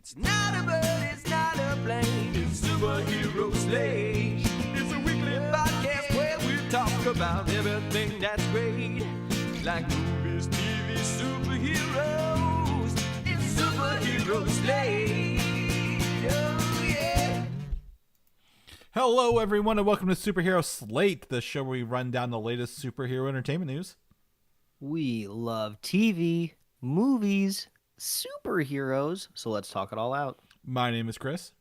It's not a bird, it's not a plane, it's Superhero Slate. It's a weekly podcast where we talk about everything that's great. Like movies, TV, superheroes. It's Superhero Slate. Oh, yeah. Hello, everyone, and welcome to Superhero Slate, the show where we run down the latest superhero entertainment news. We love TV, movies, superheroes, so let's talk it all out. My name is Chris.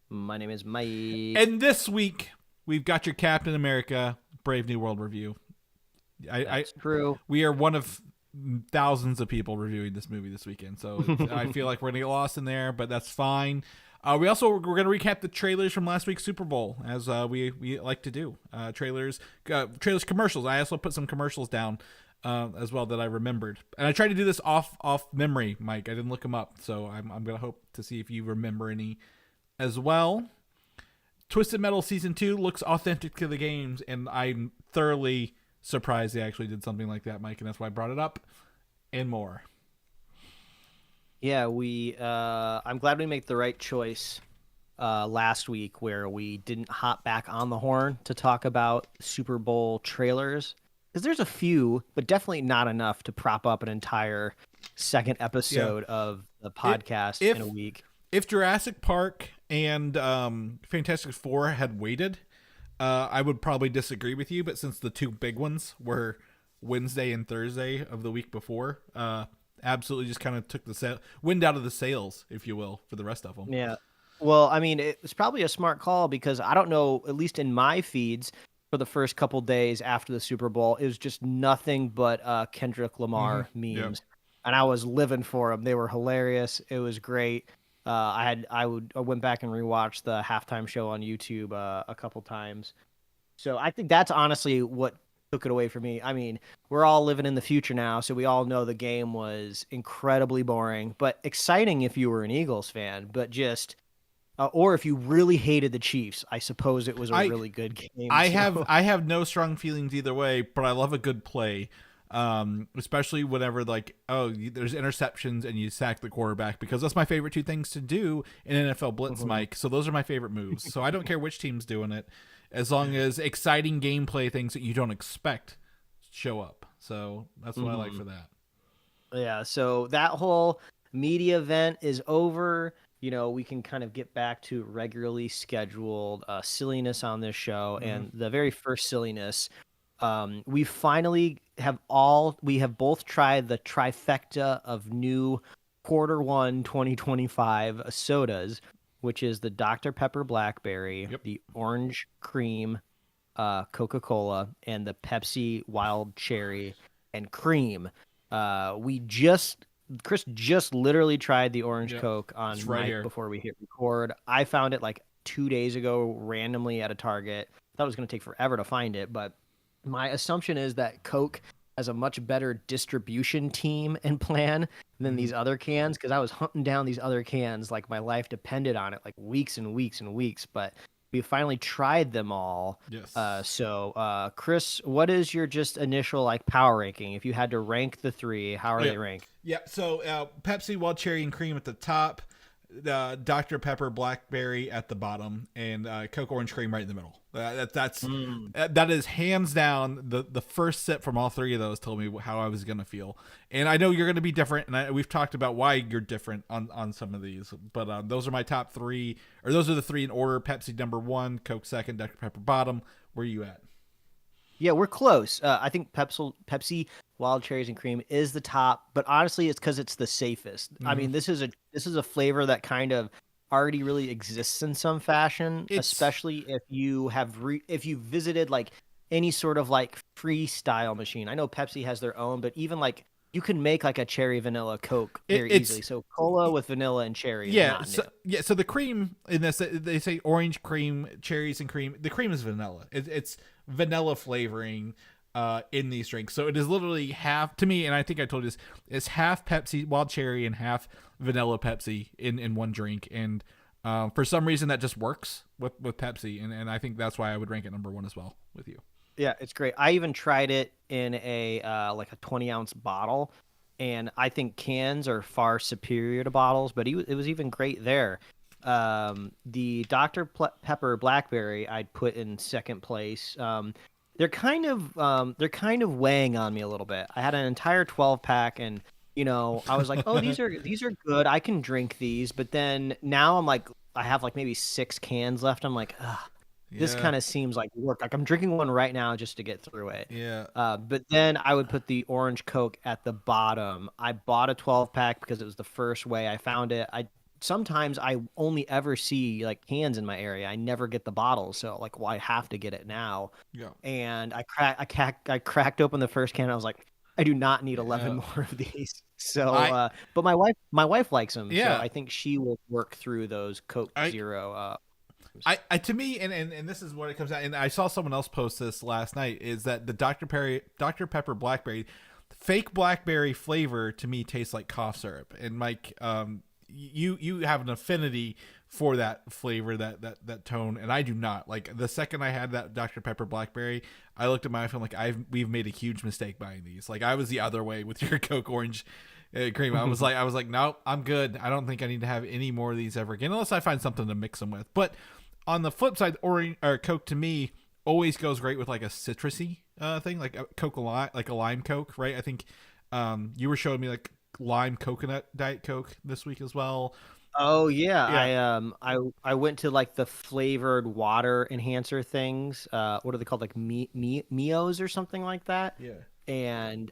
My name is Mike. And this week, we've got your Captain America Brave New World review. That's true. We are one of thousands of people reviewing this movie this weekend, so I feel like we're going to get lost in there, but that's fine. We're going to recap the trailers from last week's Super Bowl, as we like to do. Trailers, commercials. I also put some commercials down as well that I remembered, and I tried to do this off memory, Mike. I didn't look them up, so I'm gonna hope to see if you remember any as well. Twisted Metal Season 2 looks authentic to the games, and I'm thoroughly surprised they actually did something like that, Mike, and that's why I brought it up, and more. Yeah, I'm glad we made the right choice last week, where we didn't hop back on the horn to talk about Super Bowl trailers. Because there's a few, but definitely not enough to prop up an entire second episode of the podcast in a week. If Jurassic Park and Fantastic Four had waited, I would probably disagree with you. But since the two big ones were Wednesday and Thursday of the week before, absolutely just kind of took the wind out of the sails, if you will, for the rest of them. Yeah. Well, I mean, it was probably a smart call because I don't know, at least in my feeds, for the first couple days after the Super Bowl, it was just nothing but Kendrick Lamar memes, Yep. and I was living for them. They were hilarious. It was great. I went back and rewatched the halftime show on YouTube a couple times. So I think that's honestly what took it away from me. I mean, we're all living in the future now, so we all know the game was incredibly boring, but exciting if you were an Eagles fan, but just. Or if you really hated the Chiefs, I suppose it was a really good game. I have no strong feelings either way, but I love a good play, especially whenever there's interceptions and you sack the quarterback, because that's my favorite two things to do in NFL blitz, Mike. So those are my favorite moves. So I don't care which team's doing it, as long as exciting gameplay things that you don't expect show up. So that's what I like for that. Yeah. So that whole media event is over. You know, we can kind of get back to regularly scheduled silliness on this show. And the very first silliness, we finally have both tried the trifecta of new Q1 2025 sodas, which is the Dr. Pepper Blackberry, the Orange Cream Coca-Cola, and the Pepsi Wild Cherry and Cream. Chris just literally tried the Orange Coke on night before we hit record. I found it like 2 days ago randomly at a Target. Thought it was going to take forever to find it, but my assumption is that Coke has a much better distribution team and plan than these other cans, because I was hunting down these other cans like my life depended on it, like weeks and weeks and weeks, but we finally tried them all. Yes. So, Chris, what is your just initial power ranking? If you had to rank the three, how are they ranked? Yeah. So Pepsi Wild Cherry and Cream at the top, Dr. Pepper Blackberry at the bottom, and Coke Orange Cream right in the middle. That is hands down the first sip from all three of those told me how I was gonna feel. And I know you're gonna be different, and we've talked about why you're different on some of these. But those are my top three, or those are the three in order: Pepsi number one, Coke second, Dr. Pepper bottom. Where are you at? Yeah, we're close. I think Pepsi Wild Cherries and Cream is the top, but honestly, it's because it's the safest. I mean, this is a flavor that kind of already really exists in some fashion, especially if you have if you visited any sort of freestyle machine. I know Pepsi has their own, but even you can make a cherry vanilla Coke very easily. So cola with vanilla and cherry. So the cream in this, they say orange cream, cherries and cream. The cream is vanilla. It's vanilla flavoring in these drinks. So it is literally half, to me, and I think I told you this, it's half Pepsi Wild Cherry and half vanilla Pepsi in one drink. And for some reason that just works with Pepsi. And I think that's why I would rank it number one as well with you. Yeah, it's great. I even tried it in a 20-ounce bottle, and I think cans are far superior to bottles, but it was even great there. The Pepper Blackberry I'd put in second place. They're kind of weighing on me a little bit. I had an entire 12 pack, and I was like, oh, these are good. I can drink these. But then now I'm like, I have like maybe 6 cans left. I'm like, ugh, this Yeah. kind of seems like work. Like I'm drinking one right now just to get through it. Yeah. But then I would put the orange Coke at the bottom. I bought a 12 pack because it was the first way I found it. Sometimes I only ever see like cans in my area. I never get the bottles, so like, well, I have to get it now. Yeah. And I cracked open the first can. And I was like, I do not need 11 Yeah. more of these. So, I- but my wife likes them. Yeah. So I think she will work through those Coke Zero. I to me, and this is what it comes out. And I saw someone else post this last night. Is that the Dr. Pepper Blackberry, fake blackberry flavor to me tastes like cough syrup. And Mike, you have an affinity for that flavor, that tone, and I do not. Like the second I had that Dr. Pepper Blackberry, I looked at my phone like we've made a huge mistake buying these. Like I was the other way with your Coke Orange cream. I was like, no, I'm good. I don't think I need to have any more of these ever again, unless I find something to mix them with. But on the flip side, orange or Coke to me always goes great with like a citrusy thing, like a Coke like a lime Coke, right? I think you were showing me like lime coconut Diet Coke this week as well. Oh yeah. Yeah. I went to like the flavored water enhancer things. What are they called? Like Mios or something like that. Yeah. And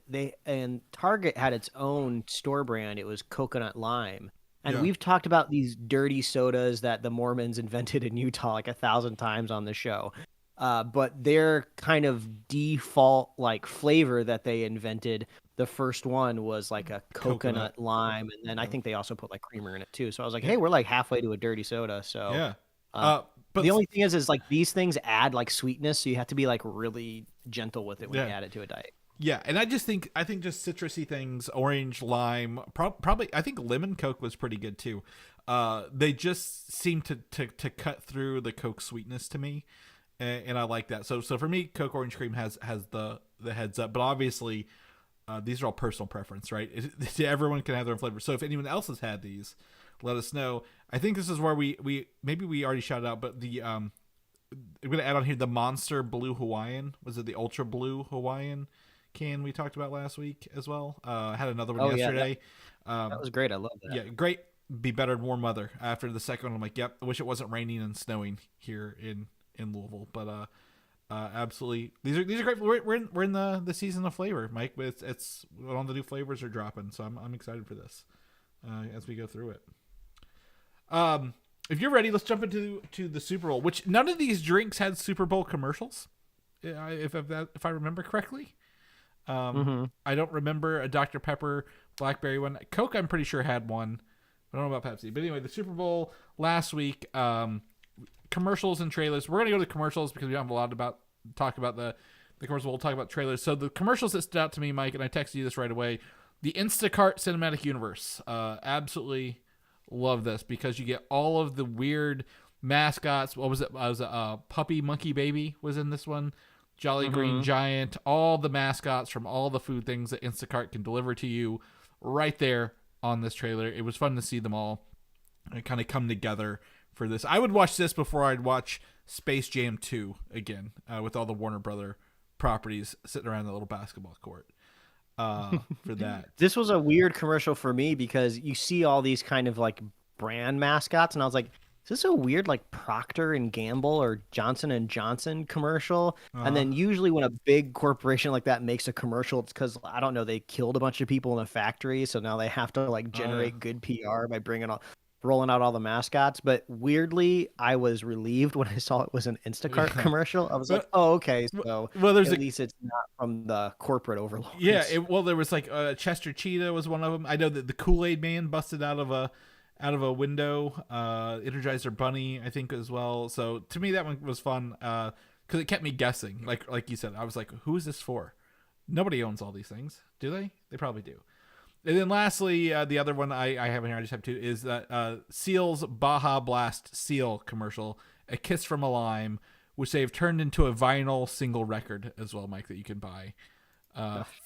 Target had its own store brand. It was coconut lime. And Yeah. we've talked about these dirty sodas that the Mormons invented in Utah like 1,000 times on the show. But their kind of default like flavor that they invented, the first one was like a coconut lime, and then I think they also put like creamer in it too. So I was like, hey, we're like halfway to a dirty soda. So Yeah. But the only thing is like these things add like sweetness, so you have to be like really gentle with it when you add it to a diet. Yeah, and I think just citrusy things, orange, lime, probably I think lemon Coke was pretty good too. They just seem to cut through the Coke sweetness to me, and I like that. So for me, Coke Orange Cream has the heads up, but obviously these are all personal preference, right? Everyone can have their own flavor. So if anyone else has had these, let us know. I think this is where we maybe we already shouted out, but the I'm gonna add on here the Monster Blue Hawaiian. Was it the Ultra Blue Hawaiian can we talked about last week as well? I had another one yesterday. That was great. I love that. Yeah, great. Be better in warm weather. After the second one, I'm like, yep. I wish it wasn't raining and snowing here in Louisville, but absolutely, these are great. We're in the season of flavor, Mike. But it's all the new flavors are dropping, so I'm excited for this as we go through it. If you're ready, let's jump into the Super Bowl. Which none of these drinks had Super Bowl commercials, if I remember correctly. I don't remember a Dr. Pepper Blackberry one. Coke, I'm pretty sure had one. I don't know about Pepsi. But anyway, the Super Bowl last week, commercials and trailers. We're going to go to commercials because we don't have a lot about talk about the commercials. We'll talk about trailers. So the commercials that stood out to me, Mike, and I texted you this right away. The Instacart Cinematic Universe. Absolutely love this because you get all of the weird mascots. What was it? Was Puppy Monkey Baby was in this one. Jolly Green Giant, all the mascots from all the food things that Instacart can deliver to you right there on this trailer. It was fun to see them all kind of come together for this. I would watch this before I'd watch Space Jam 2 again with all the Warner Brother properties sitting around the little basketball court for that. This was a weird commercial for me because you see all these kind of like brand mascots, and I was like, is this a weird like Procter and Gamble or Johnson and Johnson commercial? And then usually when a big corporation like that makes a commercial, it's because I don't know, they killed a bunch of people in a factory, so now they have to like generate good PR by rolling out all the mascots. But weirdly, I was relieved when I saw it was an Instacart commercial. I was like, oh, okay, so there's at least it's not from the corporate overlords. Yeah, there was like Chester Cheetah was one of them. I know that the Kool-Aid Man busted out of a window. Energizer Bunny, I think, as well. So to me, that one was fun because it kept me guessing. Like you said, I was like, who is this for? Nobody owns all these things, do they? They probably do. And then lastly, the other one I have in here, I just have two, is that Seal's Baja Blast Seal commercial, A Kiss from a Lime, which they've turned into a vinyl single record as well, Mike, that you can buy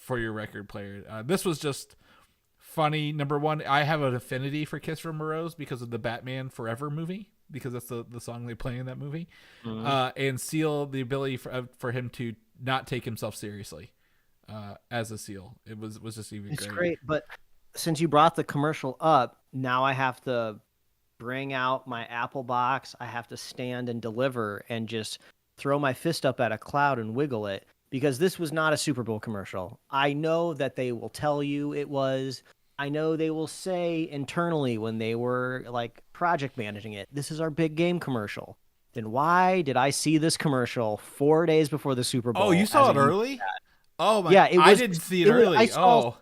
for your record player. This was just funny. Number one, I have an affinity for Kiss from a Rose because of the Batman Forever movie, because that's the song they play in that movie. And Seal, the ability for him to not take himself seriously as a Seal. It was just even It's great. great, but since you brought the commercial up, now I have to bring out my Apple box. I have to stand and deliver and just throw my fist up at a cloud and wiggle it, because this was not a Super Bowl commercial. I know that they will tell you it was. I know they will say internally when they were like project managing it, this is our big game commercial. Then why did I see this commercial 4 days before the Super Bowl? Oh, you saw as it a early? Oh my! Yeah, I didn't see it early. I saw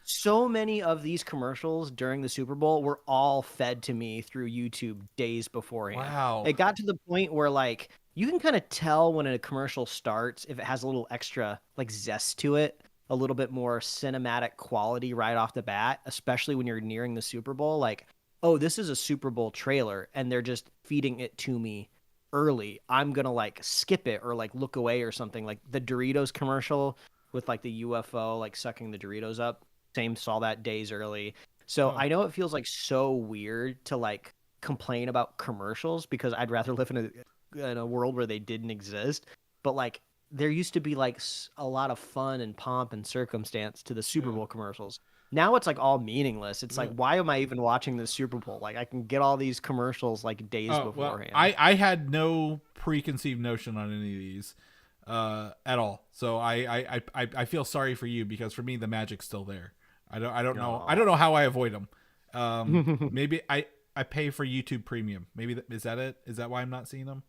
so many of these commercials during the Super Bowl were all fed to me through YouTube days beforehand. Wow. It got to the point where like you can kind of tell when a commercial starts if it has a little extra like zest to it, a little bit more cinematic quality right off the bat, especially when you're nearing the Super Bowl. Like, oh, this is a Super Bowl trailer, and they're just feeding it to me early. I'm gonna like skip it or like look away or something. Like the Doritos commercial with like the UFO like sucking the Doritos up. Same, saw that days early. So I know it feels like so weird to like complain about commercials, because I'd rather live in a world where they didn't exist. But like there used to be like a lot of fun and pomp and circumstance to the Super Bowl commercials. Now it's like all meaningless. It's like, why am I even watching the Super Bowl? Like I can get all these commercials like days beforehand. Well, I had no preconceived notion on any of these at all. So I feel sorry for you, because for me the magic's still there. I don't know how I avoid them. Maybe I pay for YouTube Premium. Maybe is that it? Is that why I'm not seeing them?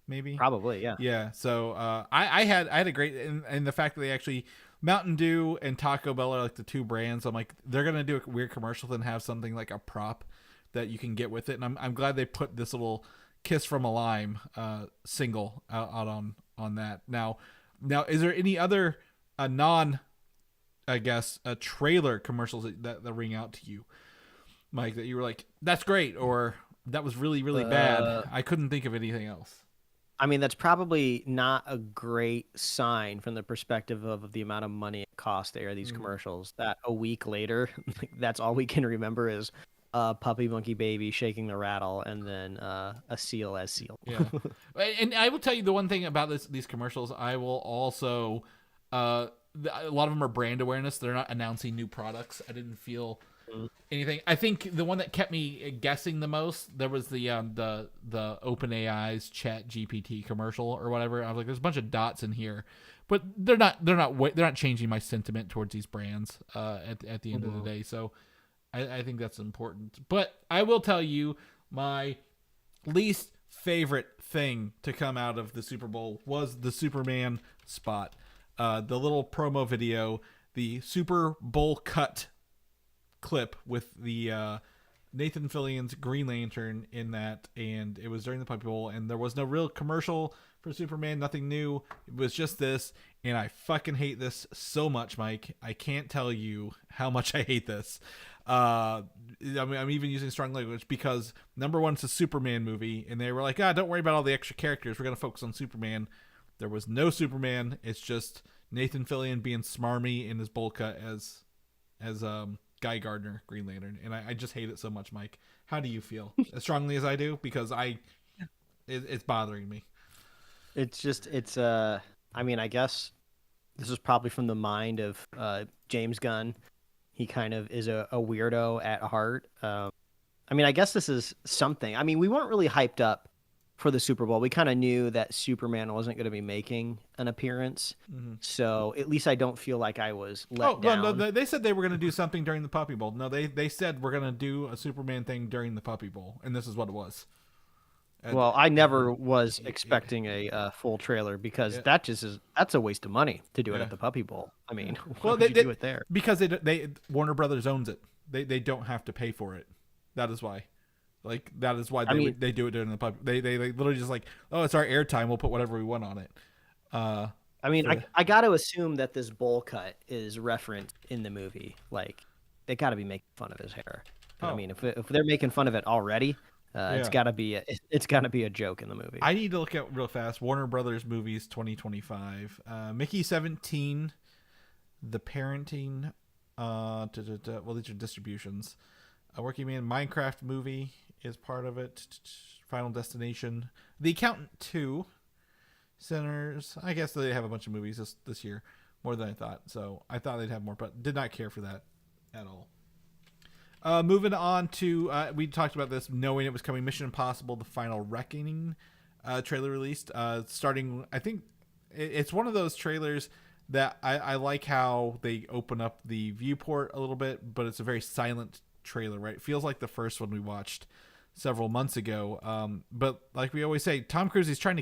Maybe. Probably, yeah. Yeah. So I had a great, and the fact that they actually, Mountain Dew and Taco Bell are like the two brands. I'm like, they're gonna do a weird commercial and have something like a prop that you can get with it, and I'm glad they put this little Kiss from a Lime single out on that. Now is there any other trailer commercials that ring out to you, Mike, that you were like, that's great, or that was really, really bad? I couldn't think of anything else. I mean, that's probably not a great sign from the perspective of the amount of money it costs to air these commercials, that a week later, that's all we can remember is Puppy Monkey Baby shaking the rattle, and then a seal as Seal. Yeah. And I will tell you the one thing about these commercials, I will also a lot of them are brand awareness. They're not announcing new products. I didn't feel anything. I think the one that kept me guessing the most, there was the OpenAI's Chat GPT commercial or whatever. I was like, there's a bunch of dots in here, but they're not changing my sentiment towards these brands at the end of the day. So I think that's important. But I will tell you, my least favorite thing to come out of the Super Bowl was the Superman spot. The little promo video, the Super Bowl cut clip with the Nathan Fillion's Green Lantern in that, and it was during the Puppy Bowl, and there was no real commercial for Superman, nothing new. It was just this, and I fucking hate this so much, Mike. I can't tell you how much I hate this. I mean, I'm even using strong language because number one, it's a Superman movie, and they were like, don't worry about all the extra characters. We're going to focus on Superman. There was no Superman. It's just Nathan Fillion being smarmy in his bowl cut as Guy Gardner, Green Lantern, and I just hate it so much, Mike. How do you feel? As strongly as I do? Because it's bothering me. I mean, I guess this is probably from the mind of James Gunn. He kind of is a weirdo at heart. I mean, I guess this is something. I mean, we weren't really hyped up for the Super Bowl. We kind of knew that Superman wasn't going to be making an appearance. Mm-hmm. So at least I don't feel like I was let down. Well, no, they said they were going to do something during the Puppy Bowl. No, they said we're going to do a Superman thing during the Puppy Bowl, and this is what it was. Well, I never was expecting a full trailer, because that's a waste of money to do it at the Puppy Bowl. I mean, why would you do it there? Because they Warner Brothers owns it. They don't have to pay for it. That is why. Like, that is why they do it during the Puppy. They literally just like, oh, it's our airtime. We'll put whatever we want on it. I mean, I got to assume that this bowl cut is referenced in the movie. Like, they got to be making fun of his hair. Oh. I mean, if they're making fun of it already, it's got to be a joke in the movie. I need to look at real fast Warner Brothers movies 2025. Mickey 17, The Parenting Well, these are distributions. Working Man Minecraft movie is part of it. Final Destination, The Accountant 2, Sinners. I guess they have a bunch of movies this year, more than I thought. So I thought they'd have more, but did not care for that at all. Moving on to, we talked about this, knowing it was coming, Mission Impossible, The Final Reckoning trailer released. Starting, I think it's one of those trailers that I like how they open up the viewport a little bit, but it's a very silent trailer, right? It feels like the first one we watched several months ago. But like we always say, Tom Cruise, he's trying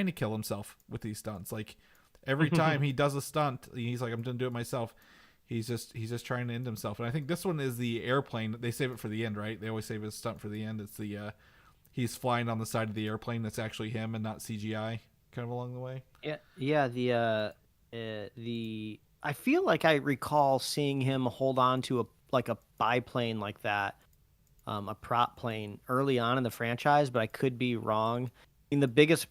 to kill himself with these stunts. Like every time he does a stunt, he's like, I'm going to do it myself. He's just trying to end himself. And I think this one is the airplane. They save it for the end, right? They always save his stunt for the end. It's the he's flying on the side of the airplane. That's actually him and not CGI kind of along the way. Yeah. I feel like I recall seeing him hold on to a biplane like that, a prop plane early on in the franchise, but I could be wrong. I mean, the biggest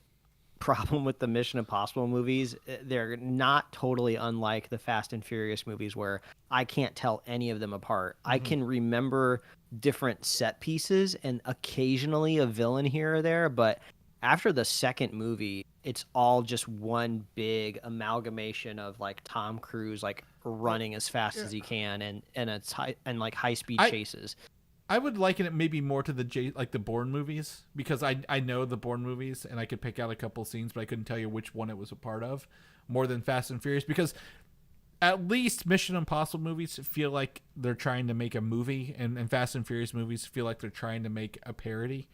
problem with the Mission Impossible movies, they're not totally unlike the Fast and Furious movies where I can't tell any of them apart. I can remember different set pieces and occasionally a villain here or there, but after the second movie, it's all just one big amalgamation of like Tom Cruise like running as fast as he can and it's high speed chases. I would liken it maybe more to the Bourne movies, because I know the Bourne movies and I could pick out a couple scenes, but I couldn't tell you which one it was a part of, more than Fast and Furious, because at least Mission Impossible movies feel like they're trying to make a movie, and Fast and Furious movies feel like they're trying to make a parody.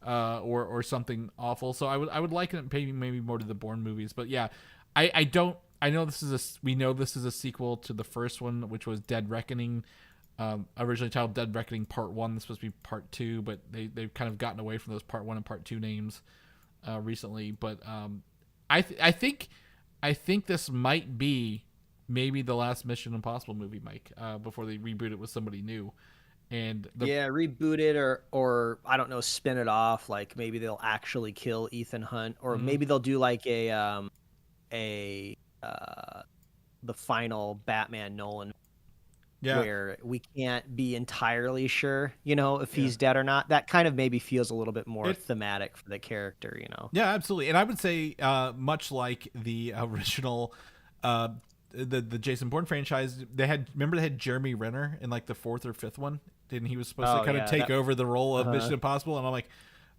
Or something awful. So I would liken it maybe more to the Bourne movies. But yeah, I know we know this is a sequel to the first one, which was Dead Reckoning, originally titled Dead Reckoning Part 1. This is supposed to be Part 2, but they've kind of gotten away from those Part 1 and Part 2 names recently. But I think this might be maybe the last Mission Impossible movie, Mike, before they reboot it with somebody new. And reboot it or I don't know, spin it off. Like maybe they'll actually kill Ethan Hunt, or maybe they'll do like the final Batman Nolan, where we can't be entirely sure, if he's dead or not. That kind of maybe feels a little bit more thematic for the character, Yeah, absolutely. And I would say much like the original the Jason Bourne franchise, they had Jeremy Renner in like the fourth or fifth one, and he was supposed to kind of take over the role of Mission Impossible, and I'm like,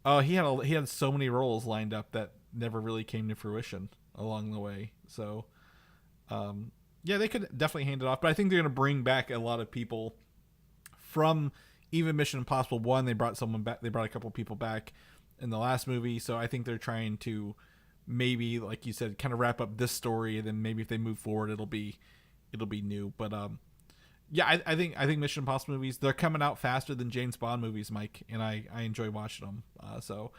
oh, he had so many roles lined up that never really came to fruition along the way. So yeah, they could definitely hand it off, but I think they're going to bring back a lot of people from even Mission Impossible 1. They brought someone back. They brought a couple people back in the last movie, so I think they're trying to maybe, like you said, kind of wrap up this story, and then maybe if they move forward, it'll be new. But yeah, I think Mission Impossible movies, they're coming out faster than James Bond movies, Mike, and I enjoy watching them. So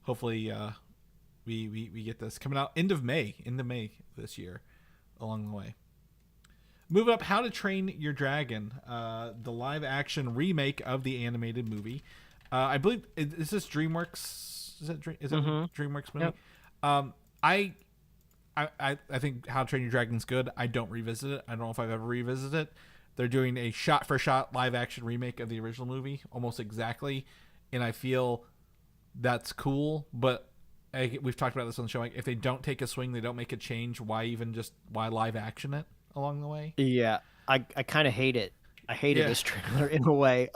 hopefully we get this coming out end of May this year along the way. Moving up, How to Train Your Dragon, the live action remake of the animated movie. I believe is this DreamWorks? Is that DreamWorks movie? Yep. I think How to Train Your Dragon's good. I don't revisit it. I don't know if I've ever revisited it. They're doing a shot-for-shot live-action remake of the original movie, almost exactly, and I feel that's cool. But we've talked about this on the show. Like, if they don't take a swing, they don't make a change. Why live action it along the way? Yeah, I kind of hate it. I hated this trailer in a way.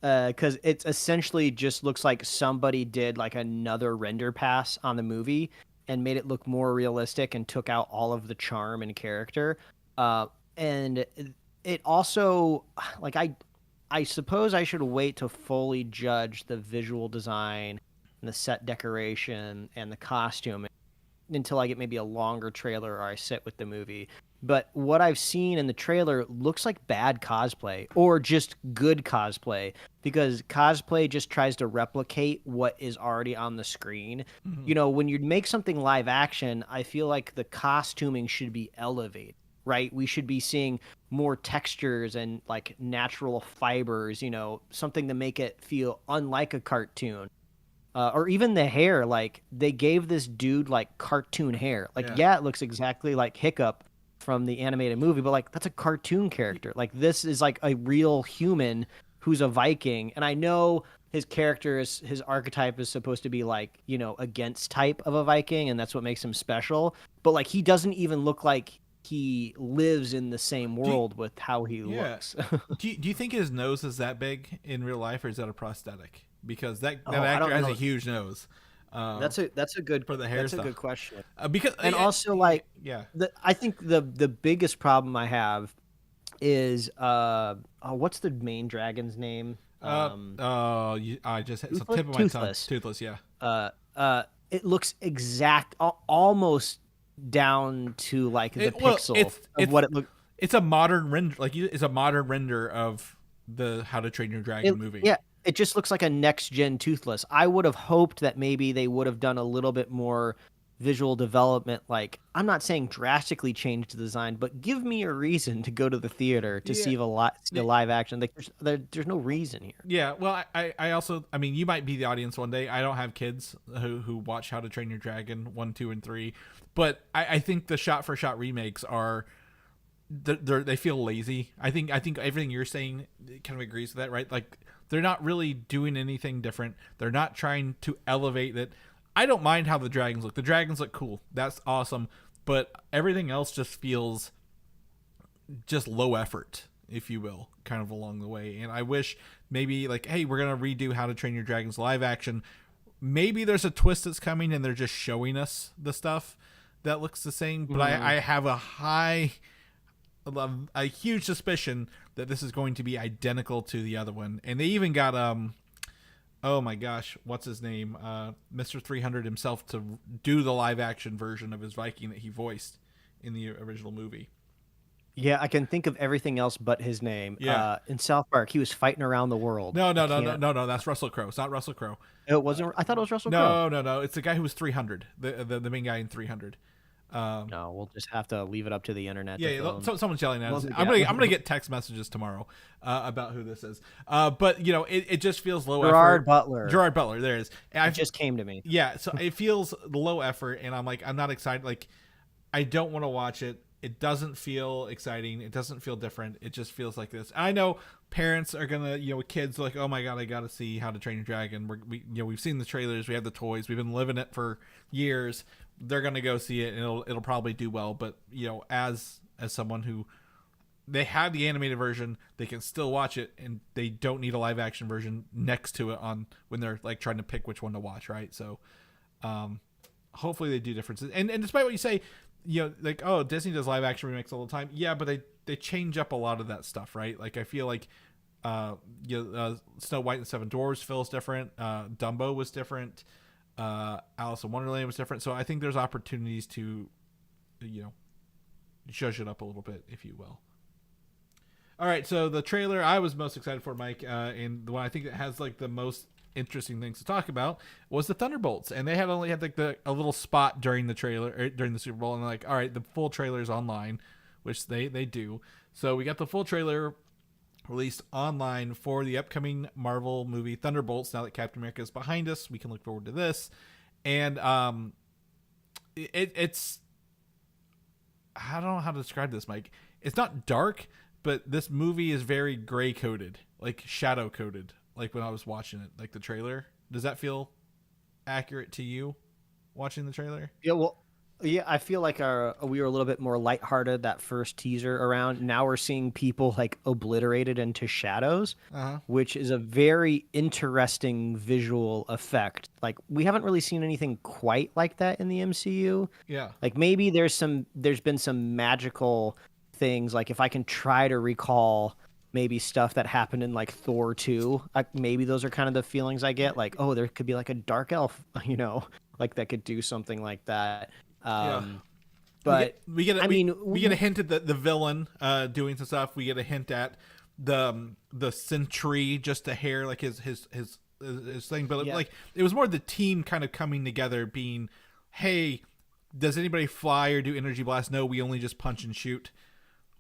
Because it essentially just looks like somebody did like another render pass on the movie and made it look more realistic and took out all of the charm and character. And it also, like, I suppose I should wait to fully judge the visual design and the set decoration and the costume until I get maybe a longer trailer or I sit with the movie. But what I've seen in the trailer looks like bad cosplay or just good cosplay, because cosplay just tries to replicate what is already on the screen. Mm-hmm. When you make something live action, I feel like the costuming should be elevated, right? We should be seeing more textures and like natural fibers, something to make it feel unlike a cartoon. Or even the hair, like they gave this dude like cartoon hair. Like, yeah, it looks exactly like Hiccup from the animated movie, but like that's a cartoon character. Like this is like a real human who's a Viking, and I know his his archetype is supposed to be like, you know, against type of a Viking, and that's what makes him special. But like he doesn't even look like he lives in the same world with how he looks. do you think his nose is that big in real life, or is that a prosthetic? Because that I actor don't has know. a huge nose. That's a good for the hair that's stuff. a good question. Because And also like yeah, I think the biggest problem I have is what's the main dragon's name? I just it's the tip of my tongue. Toothless, yeah. It looks almost down to like the pixel of what it looks. It's a modern render, it's a modern render of the How to Train Your Dragon movie. Yeah, it just looks like a next gen Toothless. I would have hoped that maybe they would have done a little bit more visual development. Like, I'm not saying drastically change the design, but give me a reason to go to the theater to see a live action. Like, there's no reason here. Yeah, well, I also, I mean, you might be the audience one day. I don't have kids who watch How to Train Your Dragon 1, 2, and 3, but I think the shot for shot remakes are they feel lazy. I think everything you're saying kind of agrees with that, right? Like, they're not really doing anything different. They're not trying to elevate that. I don't mind how the dragons look. The dragons look cool. That's awesome. But everything else just feels just low effort, if you will, kind of along the way. And I wish maybe like, hey, we're going to redo How to Train Your Dragons live action. Maybe there's a twist that's coming and they're just showing us the stuff that looks the same. But I have a huge suspicion that this is going to be identical to the other one. And they even got oh my gosh, what's his name? Mr. 300 himself to do the live action version of his Viking that he voiced in the original movie. Yeah, I can think of everything else but his name. Yeah. In South Park, he was fighting around the world. No, that's Russell Crowe. It's not Russell Crowe. It wasn't. I thought it was Russell Crowe. No. It's the guy who was 300, the main guy in 300. No, we'll just have to leave it up to the internet. Yeah, someone's yelling at us. I'm gonna get text messages tomorrow about who this is. But you know, it just feels low effort. Gerard Butler. There it is. It just came to me. Yeah, so it feels low effort, and I'm like, I'm not excited. Like, I don't want to watch it. It doesn't feel exciting. It doesn't feel different. It just feels like this. I know parents are gonna, kids are like, oh my god, I gotta see How to Train Your Dragon. We've seen the trailers, we have the toys, we've been living it for years. They're gonna go see it, and it'll probably do well. But as someone who, they have the animated version, they can still watch it, and they don't need a live action version next to it on when they're like trying to pick which one to watch, right? So, hopefully they do differences. And despite what you say, like, oh, Disney does live action remakes all the time. Yeah, but they change up a lot of that stuff, right? Like, I feel like Snow White and the Seven Dwarfs feels different. Dumbo was different. Alice in Wonderland was different. So I think there's opportunities to, judge it up a little bit, if you will. All right, so the trailer I was most excited for, Mike, and the one I think that has like the most interesting things to talk about was the Thunderbolts, and they had only had like a little spot during the trailer, or during the Super Bowl, and they're like, all right, the full trailer is online, which they do. So we got the full trailer released online for the upcoming Marvel movie Thunderbolts. Now that Captain America is behind us, we can look forward to this. And it's, I don't know how to describe this, Mike. It's not dark, but this movie is very gray coded, like shadow coded. Like when I was watching it, like the trailer. Does that feel accurate to you watching the trailer? Yeah, well, yeah, I feel like we were a little bit more lighthearted that first teaser around. Now we're seeing people like obliterated into shadows, which is a very interesting visual effect. Like, we haven't really seen anything quite like that in the MCU. Yeah. Like, maybe there's been some magical things. Like, if I can try to recall maybe stuff that happened in like Thor 2, maybe those are kind of the feelings I get. Like, oh, there could be like a dark elf, like that could do something like that. But we get a hint at the villain doing some stuff. We get a hint at the Sentry, just a hair, like his thing. But like, it was more the team kind of coming together, being, hey, does anybody fly or do energy blast? No, we only just punch and shoot.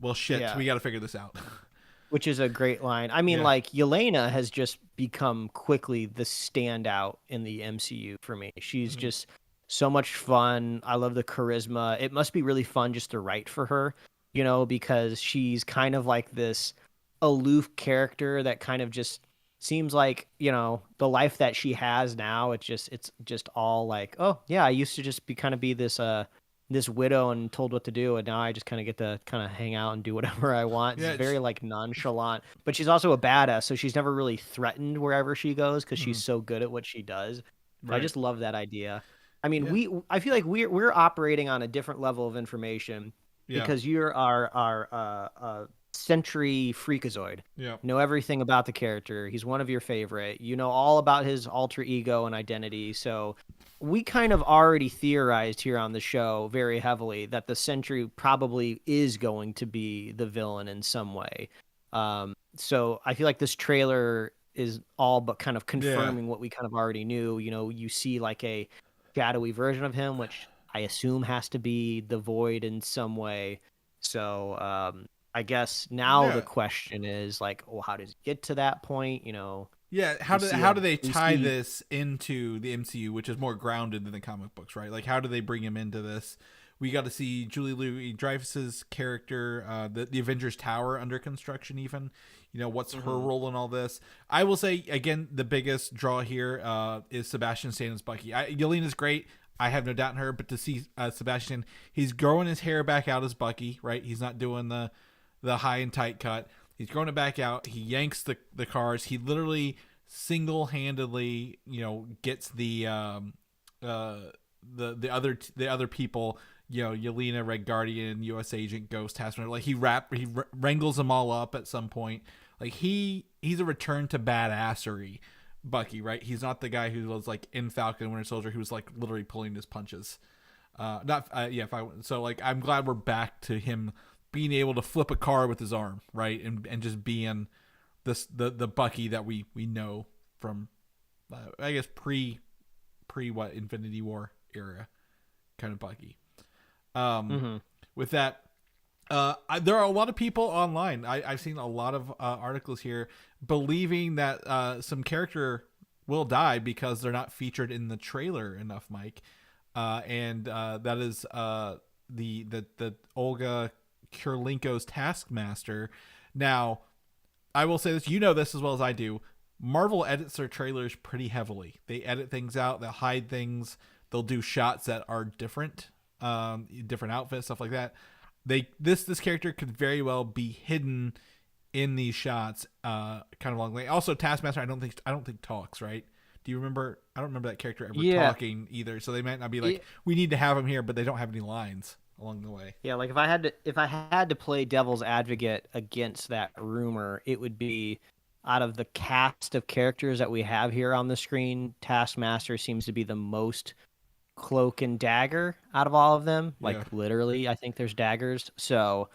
Well, shit, we got to figure this out. Which is a great line. I mean, like, Yelena has just become quickly the standout in the MCU for me. She's just so much fun. I love the charisma. It must be really fun just to write for her. because she's kind of like this aloof character that kind of just seems like, the life that she has now. It's just all like, oh yeah, I used to just be this widow and told what to do, and now I just kind of get to kind of hang out and do whatever I want. It's Yeah, very like nonchalant, but she's also a badass, so she's never really threatened wherever she goes because she's so good at what she does. So I Right. just love that idea. I mean, Yeah. I feel like we're operating on a different level of information Yeah. because you're our Sentry freakazoid. Yeah. Know everything about the character. He's one of your favorite. You know all about his alter ego and identity. So we kind of already theorized here on the show very heavily that the Sentry probably is going to be the villain in some way. So I feel like this trailer is all but kind of confirming what we kind of already knew. You see like a shadowy version of him, which I assume has to be the Void in some way. So I guess now Yeah. the question is like, well, how does it get to that point? Yeah, how do they tie this into the MCU, which is more grounded than the comic books, right? Like, how do they bring him into this? We got to see Julie Louis-Dreyfus's character, the Avengers Tower under construction. Even, what's her role in all this? I will say again, the biggest draw here is Sebastian Stan as Bucky. Yelena's great. I have no doubt in her, but to see Sebastian, he's growing his hair back out as Bucky, right? He's not doing the high and tight cut. He's growing it back out. He yanks the cars. He literally single-handedly, gets the other people, Yelena, Red Guardian, U.S. Agent, Ghost, Taskmaster. Like he wrangles them all up at some point. Like he's a return to badassery, Bucky, right? He's not the guy who was like in Falcon and Winter Soldier who was like literally pulling his punches. So like I'm glad we're back to him being able to flip a car with his arm, right, and just being the Bucky that we know from, I guess pre what Infinity War era kind of Bucky. With that, there are a lot of people online. I've seen a lot of articles here believing that some character will die because they're not featured in the trailer enough, Mike, and that is the Olga Kurylenko's Taskmaster. Now, I will say this, this as well as I do. Marvel edits their trailers pretty heavily. They edit things out, they'll hide things, they'll do shots that are different, different outfits, stuff like that. This character could very well be hidden in these shots, kind of along the way. Also, Taskmaster, I don't think talks, right? Do you remember? I don't remember that character ever talking either. So they might not be like, we need to have him here, but they don't have any lines along the way. Yeah, like if I had to play devil's advocate against that rumor, it would be out of the cast of characters that we have here on the screen, Taskmaster seems to be the most cloak and dagger out of all of them. Like literally, I think there's daggers. So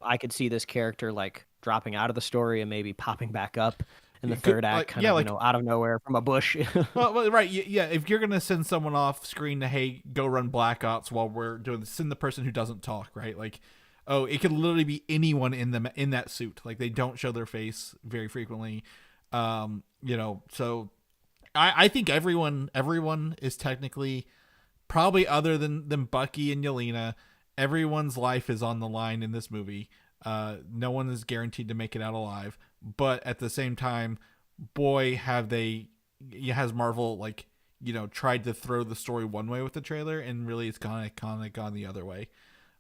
I could see this character like dropping out of the story and maybe popping back up in the third act, out of nowhere from a bush. well, right, yeah. If you're gonna send someone off screen to, hey, go run Black Ops while we're doing this, send the person who doesn't talk, right? Like, oh, it could literally be anyone in that suit. Like they don't show their face very frequently. So I think everyone is technically, probably other than Bucky and Yelena, everyone's life is on the line in this movie. No one is guaranteed to make it out alive. But at the same time, boy, has Marvel tried to throw the story one way with the trailer, and really it's kind of gone the other way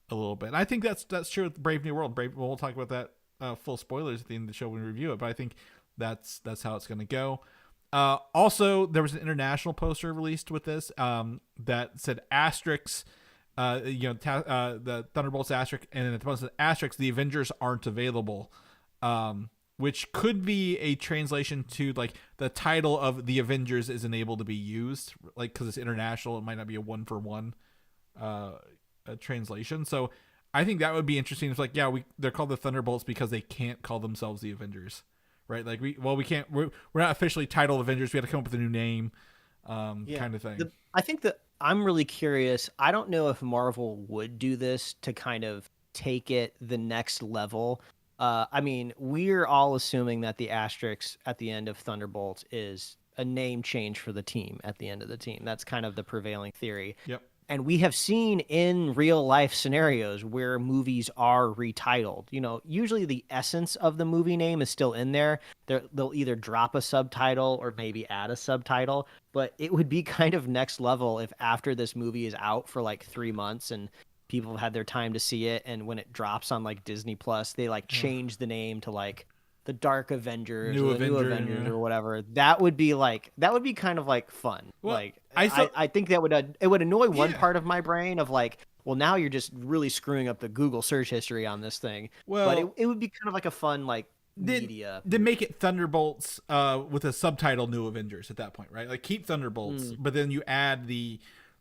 a little bit. And I think that's true with Brave New World. We'll talk about that full spoilers at the end of the show when we review it. But I think that's how it's going to go. Also, there was an international poster released with this that said asterisks. The Thunderbolts asterisk, and then at the bottom said asterisks, the Avengers aren't available. Which could be a translation to like the title of the Avengers isn't able to be used, like because it's international, it might not be a 1-for-1 translation. So I think that would be interesting. It's like, they're called the Thunderbolts because they can't call themselves the Avengers, right? Like we're not officially titled Avengers. We have to come up with a new name, kind of thing. I think that I'm really curious. I don't know if Marvel would do this to kind of take it the next level. I mean, we're all assuming that the asterisk at the end of Thunderbolts is a name change for the team at the end of the team. That's kind of the prevailing theory. Yep. And we have seen in real life scenarios where movies are retitled. You know, usually the essence of the movie name is still in there. They'll either drop a subtitle or maybe add a subtitle. But it would be kind of next level if after this movie is out for like 3 months and people have had their time to see it, and when it drops on like Disney Plus, they like change the name to like the Dark Avengers New or the New Avenger, Avengers yeah. or whatever. That would be kind of like fun. Well, like I I think that would it would annoy one Yeah. part of my brain of like, well, now you're just really screwing up the Google search history on this thing. Well, but it would be kind of like a fun like media. Then make it Thunderbolts with a subtitle New Avengers at that point, right? Like keep Thunderbolts, but then you add the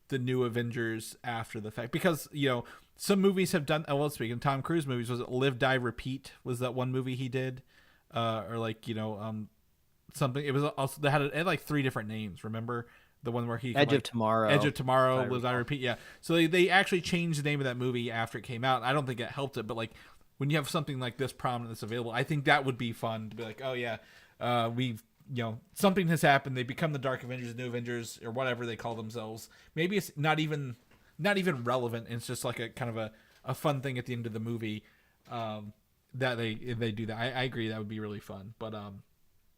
New Avengers after the fact, because you know some movies have done. Well, speaking of Tom Cruise movies, was it Live, Die, Repeat? Was that one movie he did, or like something? It was also they had like 3 different names. Remember the one where he Edge of Tomorrow. Edge of Tomorrow, Live, Die, Repeat. Yeah. So they actually changed the name of that movie after it came out. I don't think it helped it, but like when you have something like this prominent that's available, I think that would be fun to be like, oh yeah, we've something has happened. They become the Dark Avengers, New Avengers, or whatever they call themselves. Maybe it's not even relevant. It's just like a kind of a fun thing at the end of the movie that they do that. I agree, that would be really fun. But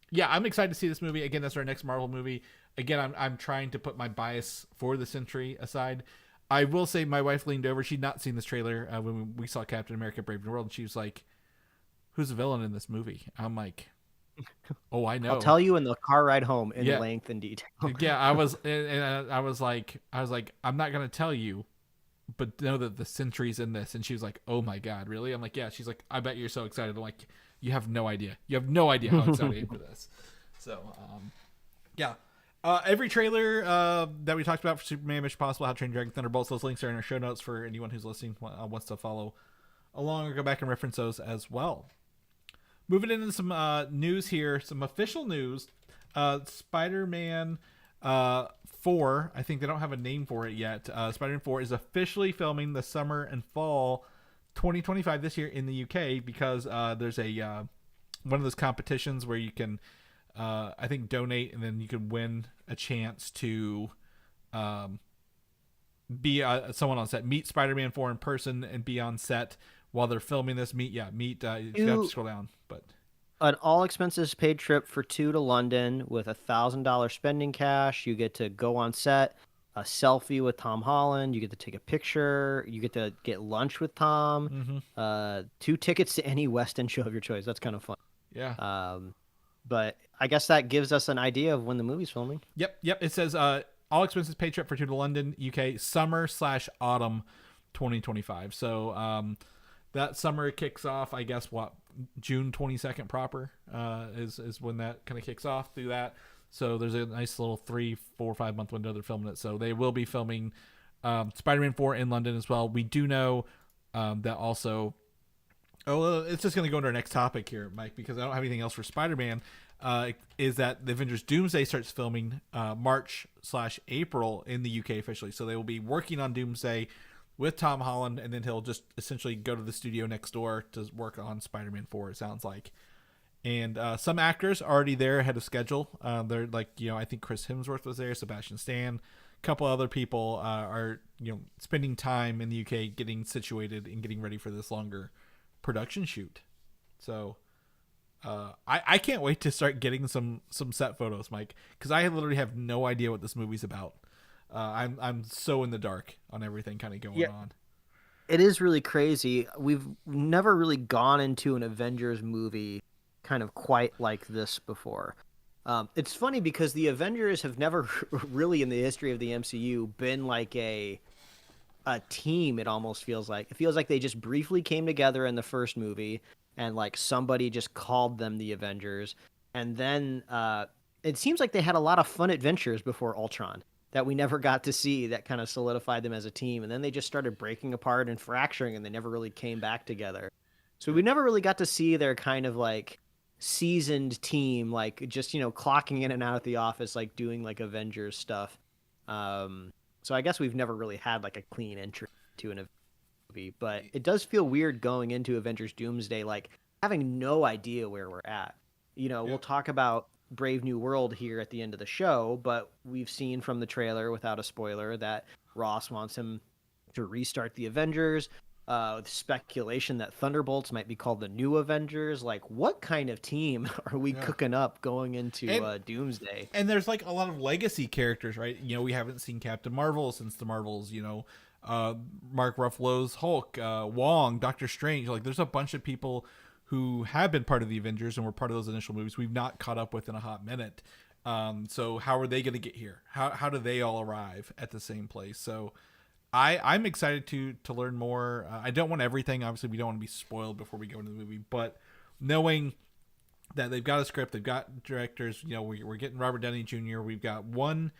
yeah, I'm excited to see this movie. Again, that's our next Marvel movie. Again, I'm trying to put my bias for the Sentry aside. I will say my wife leaned over. She'd not seen this trailer when we saw Captain America Brave New World, and she was like, who's the villain in this movie? I'm like, oh, I know. I'll tell you in the car ride home in length and detail. Yeah, I was like, I'm not gonna tell you, but know that the Sentry's in this. And she was like, oh my god, really? I'm like, yeah. She's like, I bet you're so excited. I'm like, you have no idea. You have no idea how excited I am for this. So, yeah. Every trailer that we talked about for Superman, Mission Impossible, How to Train Your Dragon, Thunderbolts, those links are in our show notes for anyone who's listening wants to follow along or go back and reference those as well. Moving into some news here, some official news. Spider-Man 4, I think they don't have a name for it yet. Spider-Man 4 is officially filming the summer and fall 2025 this year in the UK because there's a one of those competitions where you can I think donate and then you can win a chance to be someone on set, meet Spider-Man 4 in person and be on set while they're filming this. You have to scroll down, but an all expenses paid trip for 2 to London with $1,000 spending cash. You get to go on set, a selfie with Tom Holland. You get to take a picture. You get to get lunch with Tom. 2 tickets to any West End show of your choice. That's kind of fun. Yeah. But I guess that gives us an idea of when the movie's filming. Yep. It says all expenses paid trip for 2 to London, UK, summer/autumn 2025. So that summer kicks off, I guess, June 22nd proper is when that kind of kicks off through that. So there's a nice little 3, 4, 5 month window they're filming it. So they will be filming Spider-Man 4 in London as well. We do know that also. Oh, it's just going to go into our next topic here, Mike, because I don't have anything else for Spider-Man. Is that the Avengers Doomsday starts filming March/April in the UK officially. So they will be working on Doomsday with Tom Holland, and then he'll just essentially go to the studio next door to work on Spider-Man 4, it sounds like. And some actors are already there ahead of schedule. They're like, I think Chris Hemsworth was there, Sebastian Stan. A couple other people are, spending time in the UK getting situated and getting ready for this longer production shoot. So I can't wait to start getting some set photos, Mike, because I literally have no idea what this movie's about. I'm so in the dark on everything kind of going on. It is really crazy. We've never really gone into an Avengers movie kind of quite like this before. It's funny because the Avengers have never really in the history of the MCU been like a team. It almost feels like they just briefly came together in the first movie and like somebody just called them the Avengers. And then it seems like they had a lot of fun adventures before Ultron that we never got to see that kind of solidified them as a team. And then they just started breaking apart and fracturing and they never really came back together. So we never really got to see their kind of like seasoned team, like just, clocking in and out at the office, like doing like Avengers stuff. So I guess we've never really had like a clean entry to an movie, but it does feel weird going into Avengers Doomsday, like having no idea where we're at. We'll talk about Brave New World here at the end of the show, but we've seen from the trailer without a spoiler that Ross wants him to restart the Avengers. With speculation that Thunderbolts might be called the new Avengers. Like, what kind of team are we cooking up going into Doomsday? And there's like a lot of legacy characters, right? You know, we haven't seen Captain Marvel since the Marvels, you know, Mark Ruffalo's Hulk, Wong, Doctor Strange. Like, there's a bunch of people who have been part of the Avengers and were part of those initial movies we've not caught up with in a hot minute. So how are they going to get here? How do they all arrive at the same place? So I'm excited to learn more. I don't want everything. Obviously, we don't want to be spoiled before we go into the movie. But knowing that they've got a script, they've got directors. You know, we're getting Robert Downey Jr. We've got one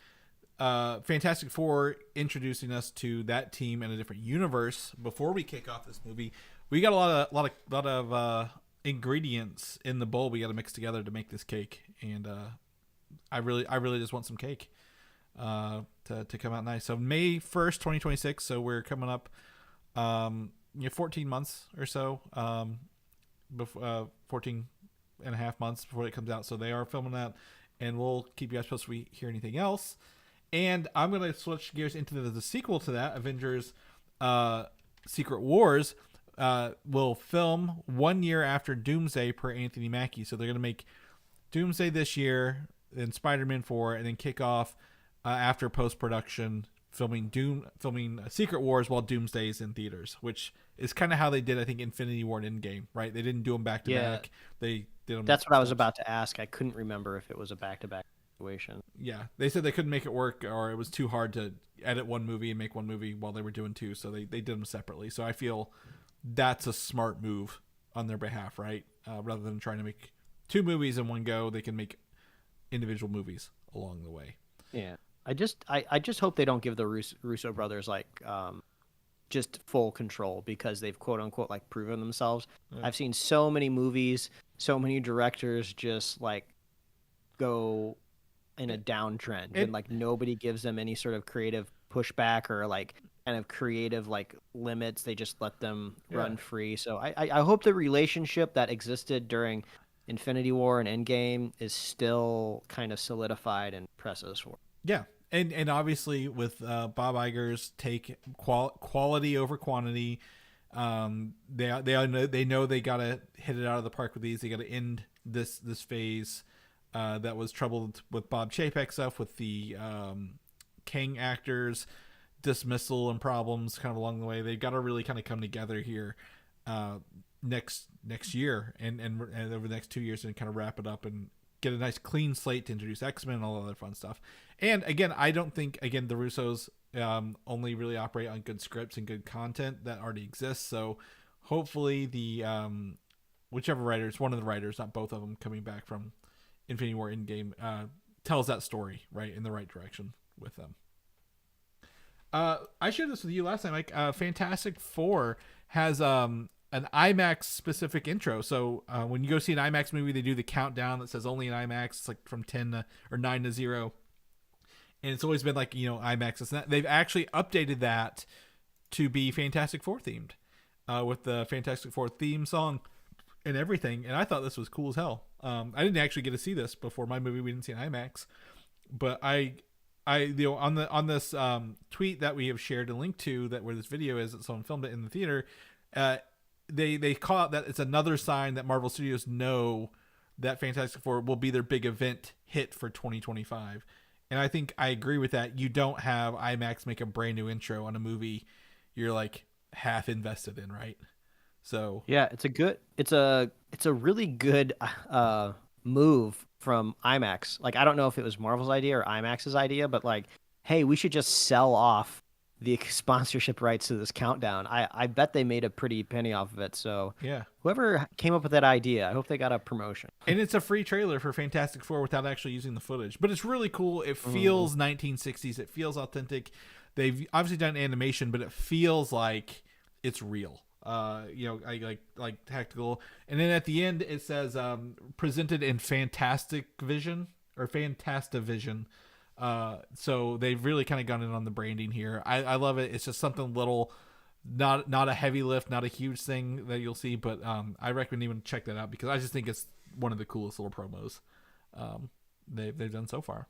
Fantastic Four introducing us to that team in a different universe before we kick off this movie. We got a lot of ingredients in the bowl we got to mix together to make this cake, and I really just want some cake. To come out nice. So May 1st, 2026. So we're coming up 14 months or so, before 14 and a half months before it comes out. So they are filming that, and we'll keep you guys posted if we hear anything else. And I'm going to switch gears into the sequel to that, Avengers Secret Wars. Will film 1 year after Doomsday per Anthony Mackie. So they're going to make Doomsday this year, then Spider-Man 4, and then kick off after post-production filming Secret Wars while Doomsday is in theaters, which is kind of how they did, I think, Infinity War and Endgame, right? They didn't do them back to back. They did them. That's what I was about to ask. I couldn't remember if it was a back-to-back situation. Yeah, they said they couldn't make it work, or it was too hard to edit one movie and make one movie while they were doing two, so they did them separately. So I feel that's a smart move on their behalf, right? Rather than trying to make two movies in one go, they can make individual movies along the way. Yeah. I just hope they don't give the Russo brothers like just full control, because they've quote unquote like proven themselves. Yeah. I've seen so many movies, so many directors just like go in a downtrend, and like nobody gives them any sort of creative pushback or like kind of creative like limits. They just let them run free. So I hope the relationship that existed during Infinity War and Endgame is still kind of solidified and presses forward. Yeah. And obviously with Bob Iger's take quality over quantity, they know they gotta hit it out of the park with these. They gotta end this phase that was troubled with Bob Chapek stuff, with the King actors dismissal and problems kind of along the way. They've got to really kind of come together here next year and over the next 2 years, and kind of wrap it up and get a nice clean slate to introduce X-Men and all the other fun stuff. And again, I don't think the Russos only really operate on good scripts and good content that already exists. So hopefully the whichever writers, one of the writers, not both of them, coming back from Infinity War Endgame, tells that story right in the right direction with them. I shared this with you last time. Like, Fantastic Four has an IMAX specific intro. So when you go see an IMAX movie, they do the countdown that says only in IMAX. It's like from 10 or 9 to 0, and it's always been like, IMAX. It's not, they've actually updated that to be Fantastic Four themed, with the Fantastic Four theme song and everything. And I thought this was cool as hell. I didn't actually get to see this before my movie. We didn't see an IMAX, but I on this tweet that we have shared a link to, that where this video is, that someone filmed it in the theater, they call out that it's another sign that Marvel Studios know that Fantastic Four will be their big event hit for 2025. And I think I agree with that. You don't have IMAX make a brand new intro on a movie you're like half invested in, right? So yeah, it's a really good move from IMAX. Like, I don't know if it was Marvel's idea or IMAX's idea, but like, hey, we should just sell off the sponsorship rights to this countdown. I bet they made a pretty penny off of it. So yeah, whoever came up with that idea, I hope they got a promotion. And it's a free trailer for Fantastic Four without actually using the footage, but it's really cool. It feels 1960s. It feels authentic. They've obviously done animation, but it feels like it's real. Like tactical. And then at the end it says presented in Fantastic Vision or Fantastivision. So they've really kind of gone in on the branding here. I love it. It's just something little, not a heavy lift, not a huge thing that you'll see, but I recommend even check that out, because I just think it's one of the coolest little promos they've done so far.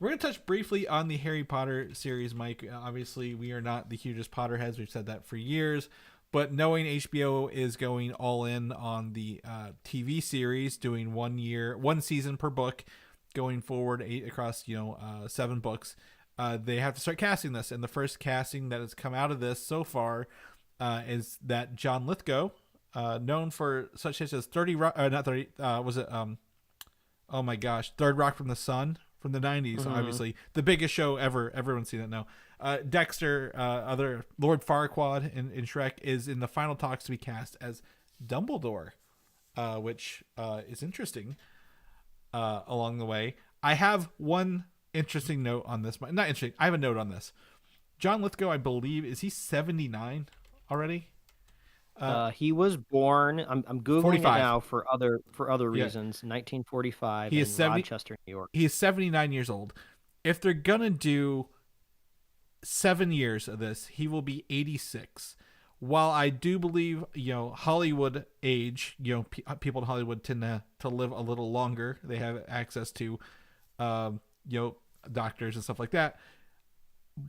We're going to touch briefly on the Harry Potter series, Mike. Obviously, we are not the hugest Potterheads. We've said that for years. But knowing HBO is going all in on the TV series, doing 1 season per book, going forward 8 across 7 books, they have to start casting this. And the first casting that has come out of this so far is that John Lithgow, known for such hits as 30 Rock, not 30, was it? Oh my gosh, Third Rock from the Sun from the 90s, obviously the biggest show ever. Everyone's seen it now. Dexter, other Lord Farquaad in Shrek, is in the final talks to be cast as Dumbledore, which is interesting. Along the way, I have one interesting note on this. Not interesting. I have a note on this. John Lithgow, I believe, is he 79 already? He was born. I'm googling 45. it now for other reasons. 1945 in Rochester, New York. He is 79 years old. If they're gonna do 7 years of this, he will be 86. While I do believe Hollywood age, people in Hollywood tend to live a little longer. They have access to doctors and stuff like that.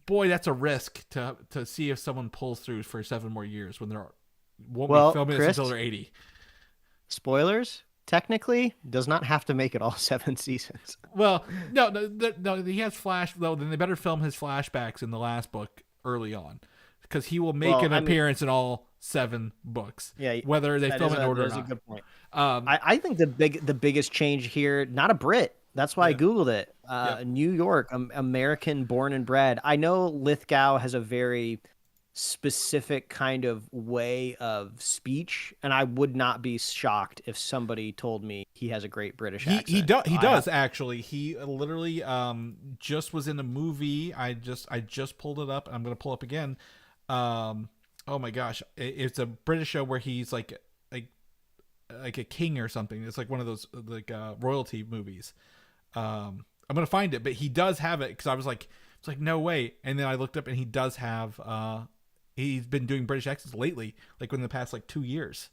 Boy, that's a risk to see if someone pulls through for 7 more years when they're won't be filming this until they're 80. Spoilers, technically, does not have to make it all 7 seasons. Well, no, he has though. Then they better film his flashbacks in the last book early on, because he will make an appearance in all 7 books. Yeah, whether they film it in order or not. That's a good point. I think the biggest change here, not a Brit. That's why I Googled it. New York, American born and bred. I know Lithgow has a very specific kind of way of speech, and I would not be shocked if somebody told me he has a great British accent. He does actually. He literally just was in a movie. I just pulled it up. I'm going to pull up again. Oh my gosh, it's a British show where he's like a king or something. It's like one of those royalty movies. I'm going to find it, but he does have it, because I was like, it's like, no way. And then I looked up and he does have he's been doing British accents lately, like within the past 2 years.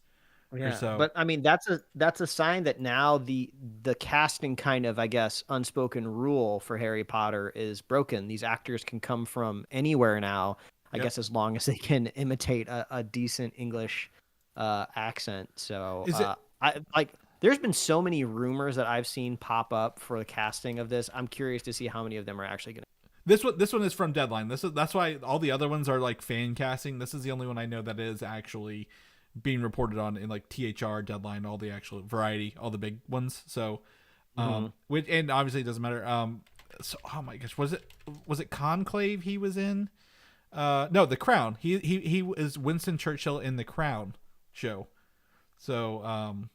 Yeah, or so. But I mean, that's a sign that now the casting kind of, I guess, unspoken rule for Harry Potter is broken. These actors can come from anywhere now, I guess, as long as they can imitate a decent English accent. So there's been so many rumors that I've seen pop up for the casting of this. I'm curious to see how many of them are actually going to. This one is from Deadline. That's why all the other ones are like fan casting. This is the only one I know that is actually being reported on in THR, Deadline, all the actual Variety, all the big ones. So, which, and obviously it doesn't matter. So, oh my gosh, was it Conclave he was in? No, The Crown. He is Winston Churchill in The Crown show. So,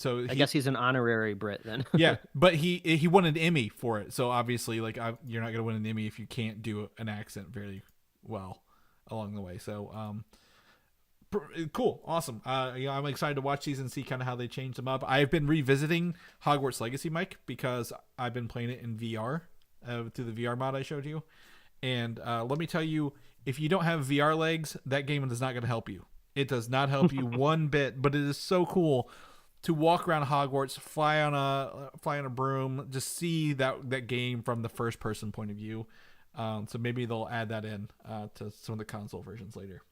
I guess he's an honorary Brit then. Yeah, but he won an Emmy for it. So obviously, you're not gonna win an Emmy if you can't do an accent very well along the way. So cool, awesome. I'm excited to watch these and see kind of how they change them up. I've been revisiting Hogwarts Legacy, Mike, because I've been playing it in VR through the VR mod I showed you. And let me tell you, if you don't have VR legs, that game is not going to help you. It does not help you one bit. But it is so cool to walk around Hogwarts, fly on a broom, just see that game from the first person point of view. So maybe they'll add that in to some of the console versions later.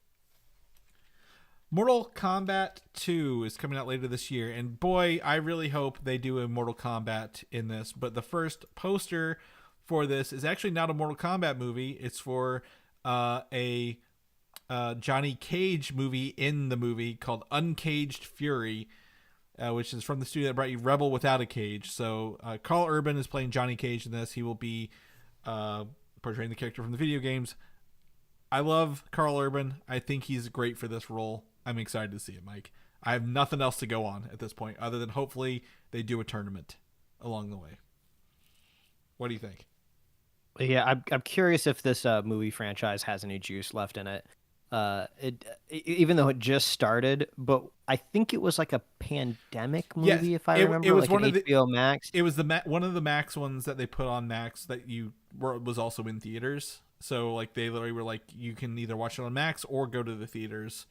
Mortal Kombat 2 is coming out later this year, and boy, I really hope they do a Mortal Kombat in this. But the first poster for this is actually not a Mortal Kombat movie. It's for a Johnny Cage movie in the movie called Uncaged Fury, which is from the studio that brought you Rebel Without a Cage. So Carl Urban is playing Johnny Cage in this. He will be portraying the character from the video games. I love Carl Urban. I think he's great for this role. I'm excited to see it, Mike. I have nothing else to go on at this point other than hopefully they do a tournament along the way. What do you think? Yeah, I'm curious if this movie franchise has any juice left in it. Even though it just started, but I think it was like a pandemic movie, if I remember. It was like one of the HBO Max. It was one of the Max ones that they put on Max that was also in theaters. So they literally were like, you can either watch it on Max or go to the theaters.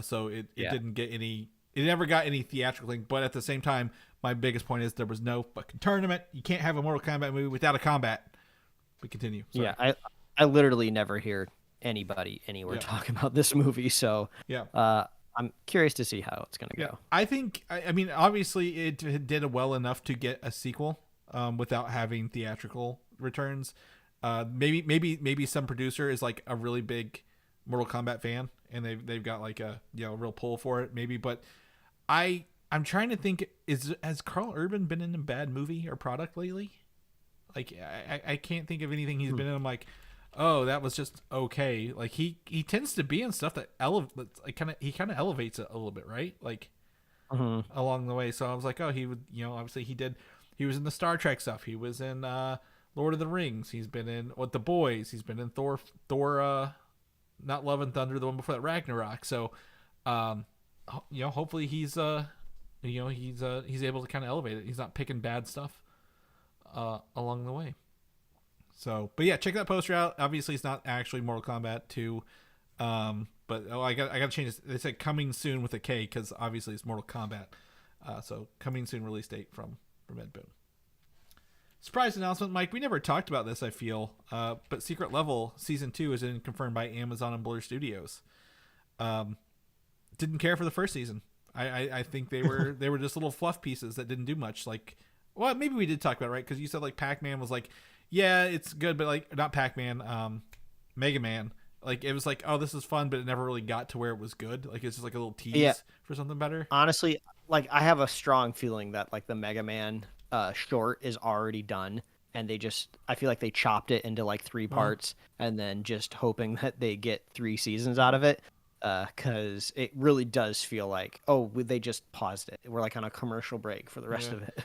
So it didn't get any it never got any theatrical thing. But at the same time, my biggest point is there was no fucking tournament. You can't have a Mortal Kombat movie without a combat. But continue. Sorry. Yeah, I literally never hear anybody anywhere talk about this movie, so I'm curious to see how it's going to go. I think, I mean, obviously it did well enough to get a sequel without having theatrical returns. Maybe some producer is like a really big Mortal Kombat fan and they've got like a real pull for it maybe, but I'm trying to think, has Carl Urban been in a bad movie or product lately? Like I can't think of anything he's been in. I'm like, oh, that was just okay. Like he tends to be in stuff that he kind of elevates it a little bit, right? Like along the way. So I was like, oh, he would, obviously he was in the Star Trek stuff. He was in Lord of the Rings. He's been in The Boys. He's been in Thor, not Love and Thunder, the one before that, Ragnarok. So, hopefully he's able to kind of elevate it. He's not picking bad stuff along the way. So, but yeah, check that poster out. Obviously, it's not actually Mortal Kombat 2, but I got to change this. They said coming soon with a K because obviously it's Mortal Kombat. So coming soon release date from Ed Boon. Surprise announcement, Mike. We never talked about this, I feel, but Secret Level Season 2 is confirmed by Amazon and Blur Studios. Didn't care for the first season. I think they were just little fluff pieces that didn't do much. Like, well, maybe we did talk about it, right? Because you said like Pac-Man was like, yeah, it's good, but like not Pac-Man, Mega Man. Like it was like, oh, this is fun, but it never really got to where it was good. Like it's just like a little tease for something better. Honestly, like I have a strong feeling that like the Mega Man short is already done, and I feel like they chopped it into like 3 parts, and then just hoping that they get 3 seasons out of it. Because it really does feel like, oh, they just paused it. We're like on a commercial break for the rest of it.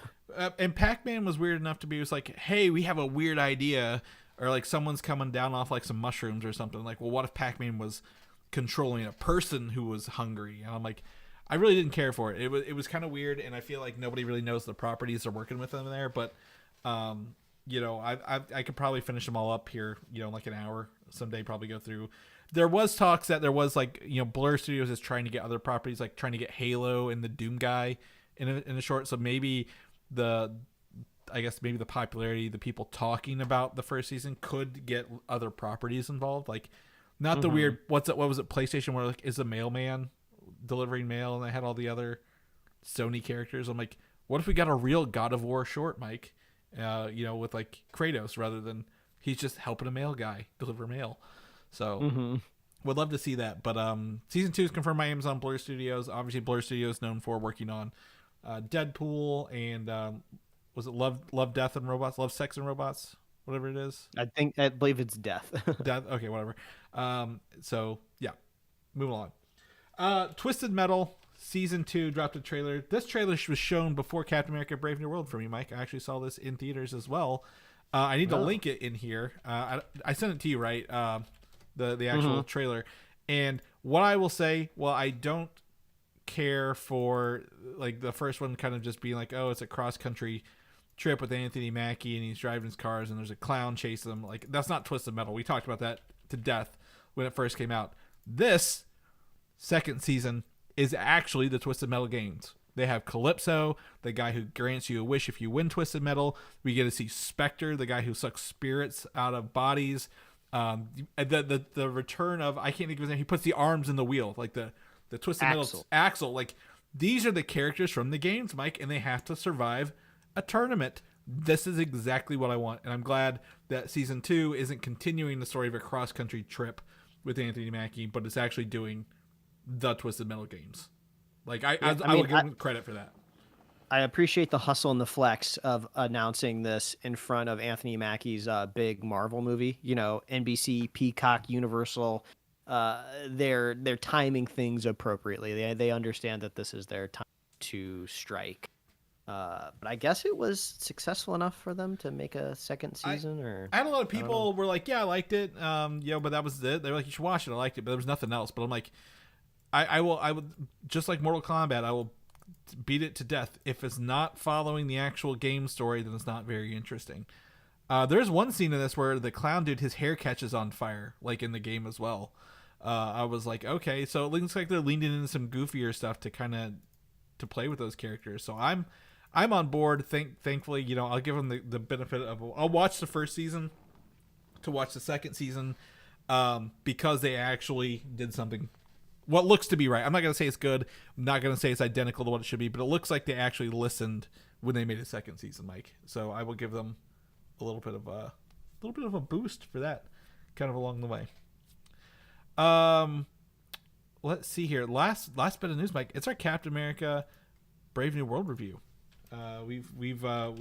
And Pac-Man was weird enough to be, it was like, hey, we have a weird idea, or like someone's coming down off like some mushrooms or something. Like, well, what if Pac-Man was controlling a person who was hungry? And I'm like, I really didn't care for it. It was kind of weird, and I feel like nobody really knows the properties they're working with them there. But, I could probably finish them all up here, in like an hour someday. Probably go through. There was talks that there was like, Blur Studios is trying to get other properties, like trying to get Halo and the Doom guy in a short. So maybe the popularity, the people talking about the first season could get other properties involved. Like not the weird, what was it? PlayStation where like is a mailman delivering mail and I had all the other Sony characters. I'm like, what if we got a real God of War short, Mike, with like Kratos rather than he's just helping a mail guy deliver mail. So would love to see that. But season 2 is confirmed by Amazon Blur Studios. Obviously, Blur Studios known for working on Deadpool and was it Love, Death, and Robots? Love, Sex, and Robots? Whatever it is. I believe it's Death. Death. Okay, whatever. So, yeah. Moving along. Twisted Metal Season 2 dropped a trailer. This trailer was shown before Captain America Brave New World for me, Mike. I actually saw this in theaters as well. I need to link it in here. I sent it to you, right? The actual trailer. And what I will say, well, I don't care for like the first one kind of just being like, oh, it's a cross-country trip with Anthony Mackie and he's driving his cars and there's a clown chasing him. Like, that's not Twisted Metal. We talked about that to death when it first came out. This second season is actually the Twisted Metal games. They have Calypso, the guy who grants you a wish if you win Twisted Metal. We get to see Spectre, the guy who sucks spirits out of bodies. The return of, I can't think of his name. He puts the arms in the wheel, like the Twisted Metal Axel. Like, these are the characters from the games, Mike, and they have to survive a tournament. This is exactly what I want, and I'm glad that season 2 isn't continuing the story of a cross-country trip with Anthony Mackie, but it's actually doing the Twisted Metal games. Like, I will give him credit for that. I appreciate the hustle and the flex of announcing this in front of Anthony Mackie's big Marvel movie. NBC, Peacock, Universal. They're timing things appropriately. They understand that this is their time to strike. But I guess it was successful enough for them to make a second season. I had a lot of people were like, "Yeah, I liked it." But that was it. They were like, "You should watch it." I liked it, but there was nothing else. But I'm like, I would just like Mortal Kombat. I will beat it to death. If it's not following the actual game story, then it's not very interesting. There's one scene in this where the clown dude, his hair catches on fire, like in the game as well. I was like, okay, so it looks like they're leaning into some goofier stuff to kind of to play with those characters. So I'm on board. Thankfully, you know, I'll give them the benefit of, I'll watch the first season to watch the second season, because they actually did something what looks to be right. I'm not going to say it's good. I'm not going to say it's identical to what it should be, but it looks like they actually listened when they made a second season, Mike. So I will give them a little bit of a boost for that, kind of along the way. Let's see here. Last bit of news, Mike. It's our Captain America Brave New World review. We've got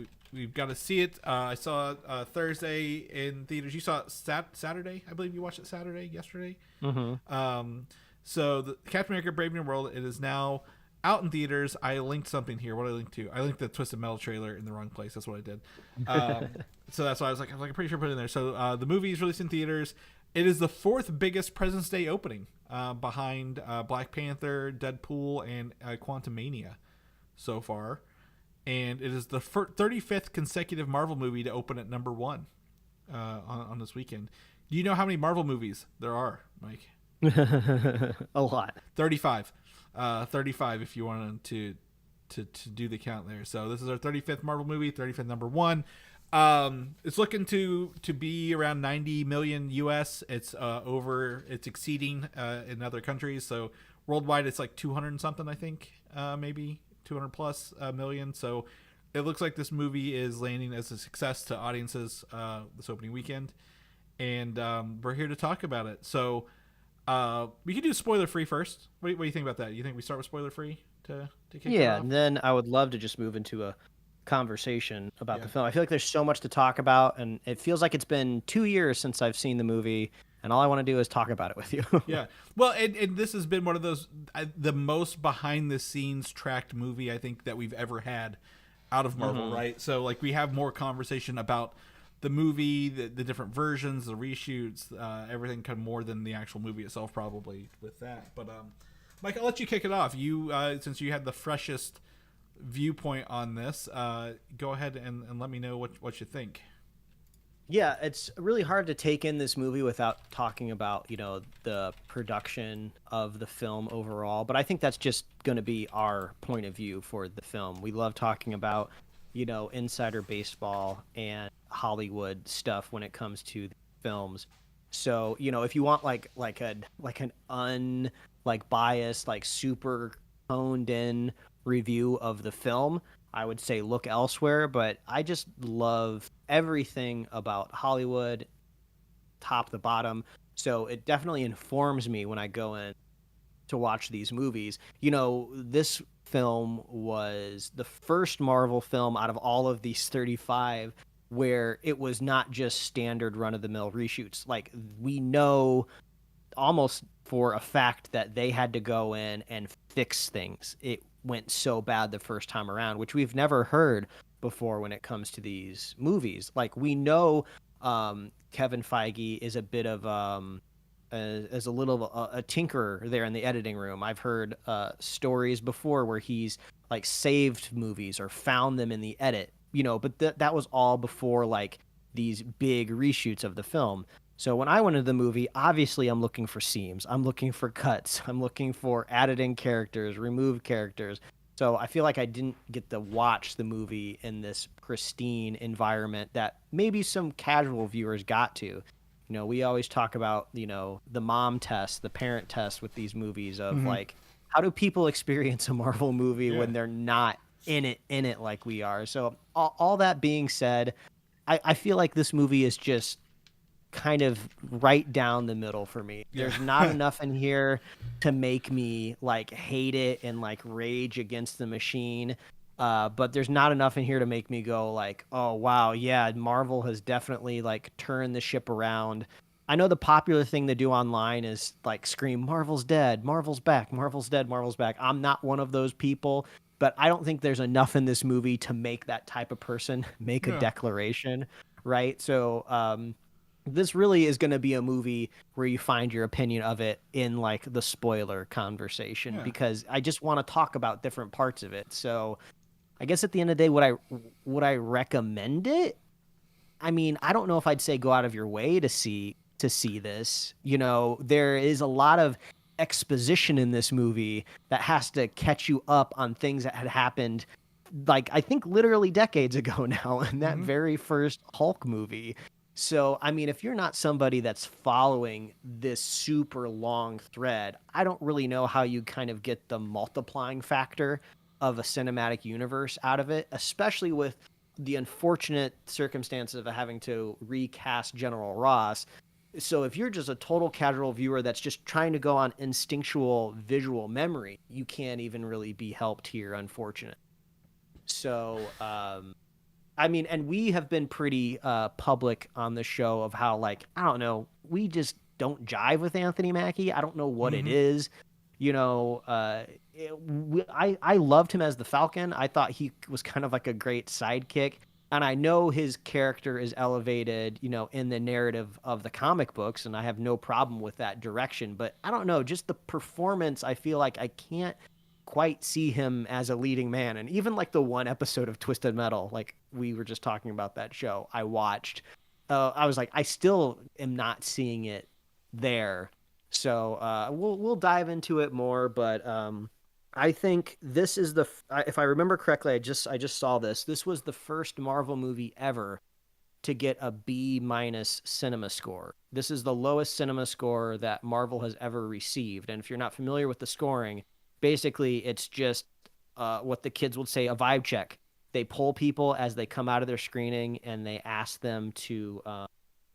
to see it. I saw it Thursday in theaters. You saw it Saturday, I believe. You watched it yesterday. Mm-hmm. So the Captain America Brave New World, it is now out in theaters. I linked something here. What did I link to? I linked the Twisted Metal trailer in the wrong place. That's what I did. So that's why I was like, I'm pretty sure I put it in there. So the movie is released in theaters. It is the fourth biggest President's Day opening, behind Black Panther, Deadpool, and Quantumania so far. And it is the 35th consecutive Marvel movie to open at number 1 on this weekend. Do you know how many Marvel movies there are, Mike? A lot. 35. 35 if you wanted to do the count there. So this is our 35th Marvel movie, 35th number 1. It's looking to be around 90 million US. It's exceeding in other countries. So worldwide it's like 200 and something, I think, maybe 200 plus million. So it looks like this movie is landing as a success to audiences this opening weekend, and we're here to talk about it. So we can do spoiler free first. What do you think about that? You think we start with spoiler free to kick it off? And then I would love to just move into a conversation about the film. I feel like there's so much to talk about, and it feels like it's been 2 years since I've seen the movie, and all I want to do is talk about it with you. Yeah. Well, and this has been one of those, the most behind the scenes tracked movie I think that we've ever had out of Marvel, right? So like we have more conversation about the movie, the different versions, the reshoots, everything kind of more than the actual movie itself probably with that. But Mike, I'll let you kick it off. You since you had the freshest viewpoint on this, go ahead and let me know what you think. Yeah, it's really hard to take in this movie without talking about, the production of the film overall. But I think that's just going to be our point of view for the film. We love talking about, insider baseball and Hollywood stuff when it comes to films. So, if you want like an biased, super honed in review of the film, I would say look elsewhere. But I just love everything about Hollywood, top to bottom. So it definitely informs me when I go in to watch these movies. This film was the first Marvel film out of all of these 35 where it was not just standard run-of-the-mill reshoots. Like, we know almost for a fact that they had to go in and fix things. It went so bad the first time around, which we've never heard before when it comes to these movies. Like, we know Kevin Feige is a bit of as a little a tinkerer there in the editing room. I've heard stories before where he's saved movies or found them in the edit, but that was all before these big reshoots of the film. So when I went into the movie, obviously I'm looking for seams, I'm looking for cuts, I'm looking for added in characters, removed characters. So I feel like I didn't get to watch the movie in this pristine environment that maybe some casual viewers got to. We always talk about, the mom test, the parent test with these movies of how do people experience a Marvel movie when they're not in it like we are. So all that being said, I feel like this movie is just kind of right down the middle for me. There's not enough in here to make me hate it and rage against the machine. But there's not enough in here to make me go oh wow, yeah, Marvel has definitely turned the ship around. I know the popular thing to do online is scream, Marvel's dead, Marvel's back, Marvel's dead, Marvel's back. I'm not one of those people, but I don't think there's enough in this movie to make that type of person make a declaration, right? So this really is going to be a movie where you find your opinion of it in the spoiler conversation, because I just want to talk about different parts of it. So I guess at the end of the day, would I recommend it? I mean, I don't know if I'd say go out of your way to see this. There is a lot of exposition in this movie that has to catch you up on things that had happened, like, I think literally decades ago now in that very first Hulk movie. So, I mean, if you're not somebody that's following this super long thread, I don't really know how you kind of get the multiplying factor of a cinematic universe out of it, especially with the unfortunate circumstances of having to recast General Ross. So if you're just a total casual viewer that's just trying to go on instinctual visual memory, you can't even really be helped here, unfortunately. So, I mean, and we have been pretty public on the show of how, like, I don't know, we just don't jive with Anthony Mackie. I don't know what it is. You know, I loved him as the Falcon. I thought he was kind of like a great sidekick. And I know his character is elevated, you know, in the narrative of the comic books, and I have no problem with that direction. But I don't know, just the performance, I feel like I can't quite see him as a leading man. And even like the one episode of Twisted Metal, like we were just talking about that show, I watched. I was like, I still am not seeing it there. So we'll dive into it more, but I think this is if I remember correctly, I just saw this. This was the first Marvel movie ever to get a B- cinema score. This is the lowest cinema score that Marvel has ever received. And if you're not familiar with the scoring, basically it's just what the kids would say, a vibe check. They poll people as they come out of their screening and they ask them to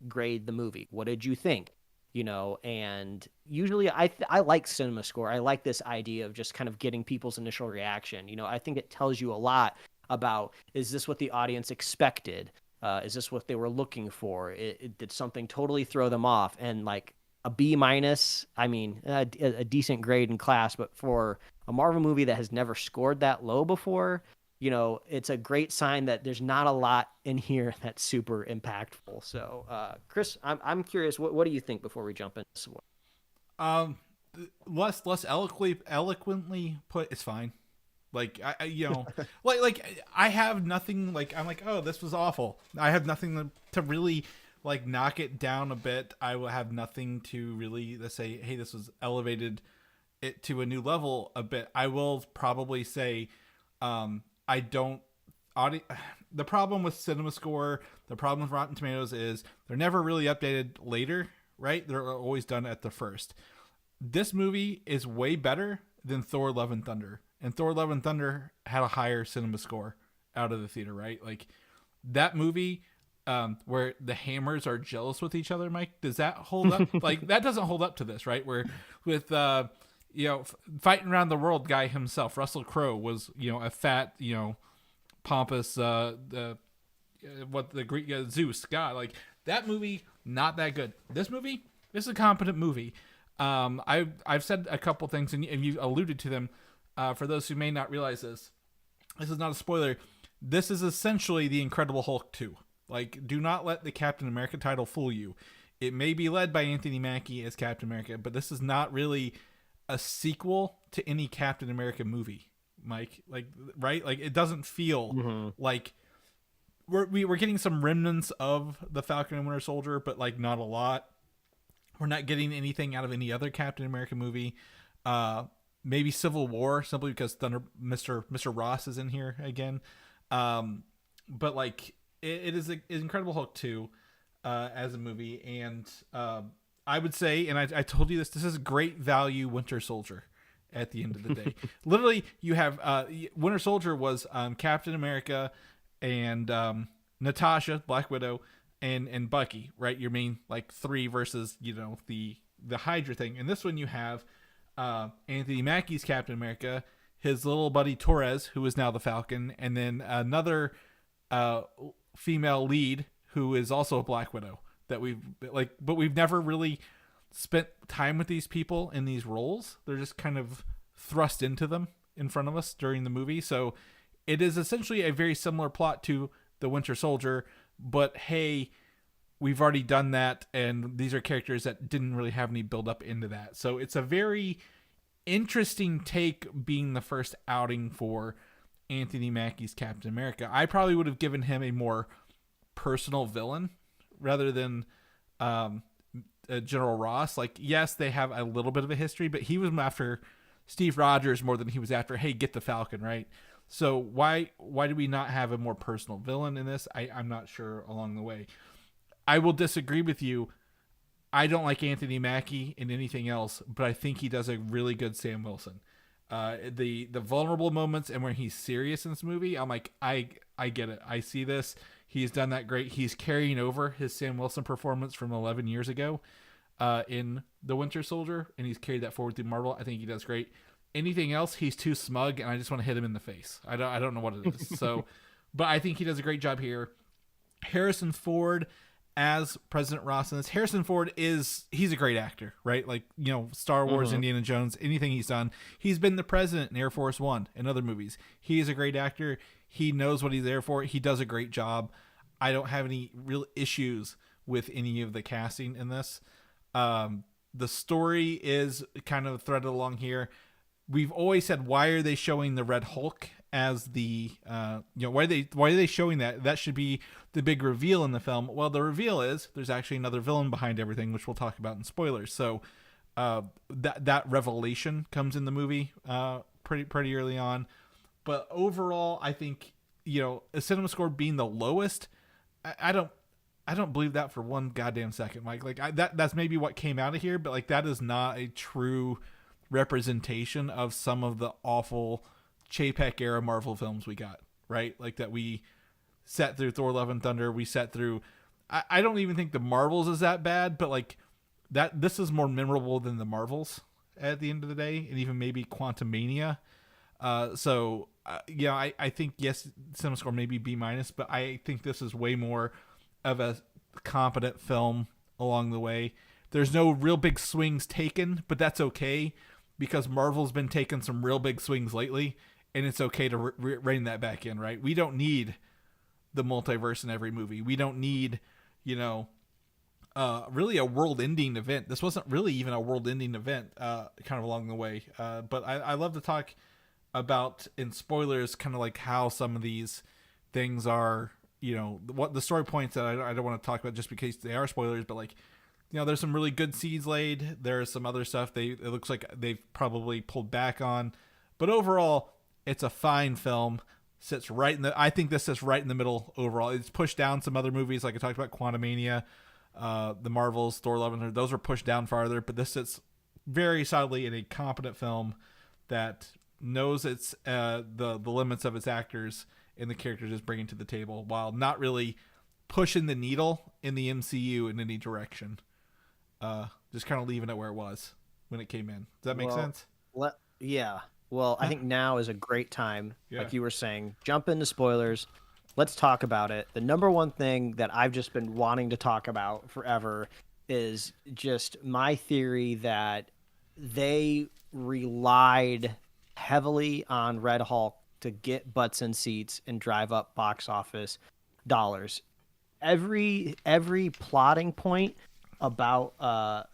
grade the movie. What did you think? You know, and usually I like cinema score. I like this idea of just kind of getting people's initial reaction. You know, I think it tells you a lot about, is this what the audience expected? Is this what they were looking for? Did something totally throw them off? And like a B-, I mean, a decent grade in class, but for a Marvel movie that has never scored that low before, you know, it's a great sign that there's not a lot in here that's super impactful. So, Chris, I'm curious, what do you think before we jump into this one? Less eloquently put, it's fine. Like I you know, like I have nothing. Like I'm like, oh, this was awful. I have nothing to really like knock it down a bit. I will have nothing to really say, hey, this was elevated it to a new level a bit. I will probably say, I don't. The problem with Cinema Score, the problem with Rotten Tomatoes is they're never really updated later, right? They're always done at the first. This movie is way better than Thor: Love and Thunder, and Thor: Love and Thunder had a higher Cinema Score out of the theater, right? Like that movie, where the hammers are jealous with each other. Mike, does that hold up? Like that doesn't hold up to this, right? Where with you know, fighting around the world guy himself, Russell Crowe was, you know, a fat, you know, pompous, the Greek Zeus god. Like that movie, not that good. This movie, this is a competent movie. I've said a couple things and you alluded to them. For those who may not realize this is not a spoiler. This is essentially the Incredible Hulk 2. Like, do not let the Captain America title fool you. It may be led by Anthony Mackie as Captain America, but this is not really a sequel to any Captain America movie, Mike. Like, right? Like, it doesn't feel like we're getting some remnants of the Falcon and Winter Soldier, but like not a lot. We're not getting anything out of any other Captain America movie. Maybe Civil War, simply because Mr. Ross is in here again. But like it is Incredible Hulk 2 as a movie, and I would say, and I told you this is great value Winter Soldier at the end of the day. Literally, you have Winter Soldier was Captain America and Natasha, Black Widow, and Bucky, right? Your main like three versus, you know, the Hydra thing. And this one you have Anthony Mackie's Captain America, his little buddy Torres, who is now the Falcon, and then another female lead who is also a Black Widow. That but we've never really spent time with these people in these roles. They're just kind of thrust into them in front of us during the movie. So it is essentially a very similar plot to the Winter Soldier, but hey, we've already done that, and these are characters that didn't really have any build up into that. So it's a very interesting take being the first outing for Anthony Mackie's Captain America. I probably would have given him a more personal villain rather than General Ross. Like, yes, they have a little bit of a history, but he was after Steve Rogers more than he was after, hey, get the Falcon, right? So why do we not have a more personal villain in this? I'm not sure along the way. I will disagree with you. I don't like Anthony Mackie in anything else, but I think he does a really good Sam Wilson. The vulnerable moments and when he's serious in this movie, I'm like, I get it. I see this. He's done that great. He's carrying over his Sam Wilson performance from 11 years ago in The Winter Soldier, and he's carried that forward through Marvel. I think he does great. Anything else, he's too smug, and I just want to hit him in the face. I don't know what it is. So, but I think he does a great job here. Harrison Ford as President Ross in this. Harrison Ford he's a great actor, right? Like, you know, Star Wars, Indiana Jones, anything he's done. He's been the president in Air Force One and other movies. He is a great actor. He knows what he's there for. He does a great job. I don't have any real issues with any of the casting in this. The story is kind of threaded along here. We've always said, why are they showing the Red Hulk as the, why are they showing that? That should be the big reveal in the film. Well, the reveal is there's actually another villain behind everything, which we'll talk about in spoilers. So that revelation comes in the movie pretty early on. But overall, I think, a cinema score being the lowest, I don't believe that for one goddamn second, Mike. Like that's maybe what came out of here, but like that is not a true representation of some of the awful Chapek era Marvel films we got, right? Like that we sat through Thor: Love and Thunder. We sat through. I don't even think the Marvels is that bad, but like that, this is more memorable than the Marvels at the end of the day, and even maybe Quantumania. I think yes, cinema score maybe B-, but I think this is way more of a competent film along the way. There's no real big swings taken, but that's okay because Marvel's been taking some real big swings lately, and it's okay to rein that back in, right? We don't need the multiverse in every movie. We don't need, really a world-ending event. This wasn't really even a world-ending event, kind of along the way. But I love to talk about in spoilers, kind of like how some of these things are, what the story points that I don't want to talk about just because they are spoilers, but like, there's some really good seeds laid. There's some other stuff it looks like they've probably pulled back on, but overall, it's a fine film. I think this sits right in the middle overall. It's pushed down some other movies, like I talked about Quantumania, the Marvels, Thor: Love and Thunder. Those were pushed down farther, but this sits very solidly in a competent film that knows its the limits of its actors and the characters it's bringing to the table, while not really pushing the needle in the MCU in any direction. Just kind of leaving it where it was when it came in. Does that make sense? Yeah. Well, I think now is a great time, like you were saying, jump into spoilers. Let's talk about it. The number one thing that I've just been wanting to talk about forever is just my theory that they relied heavily on Red Hulk to get butts in seats and drive up box office dollars. Every plotting point about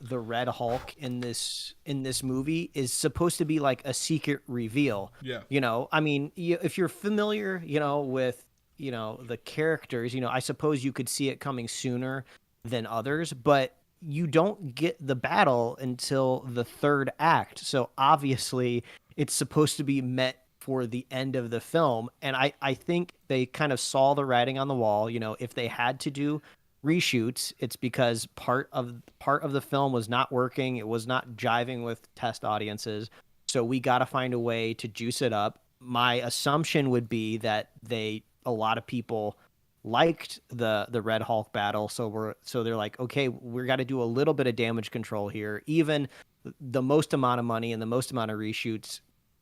the Red Hulk in this movie is supposed to be like a secret reveal. Yeah. If you're familiar, with the characters, I suppose you could see it coming sooner than others, but you don't get the battle until the third act. So obviously it's supposed to be met for the end of the film. And I think they kind of saw the writing on the wall. If they had to do reshoots, it's because part of the film was not working. It was not jiving with test audiences. So we got to find a way to juice it up. My assumption would be that a lot of people liked the Red Hulk battle. So they're like, okay, we got to do a little bit of damage control here. Even the most amount of money and the most amount of reshoots,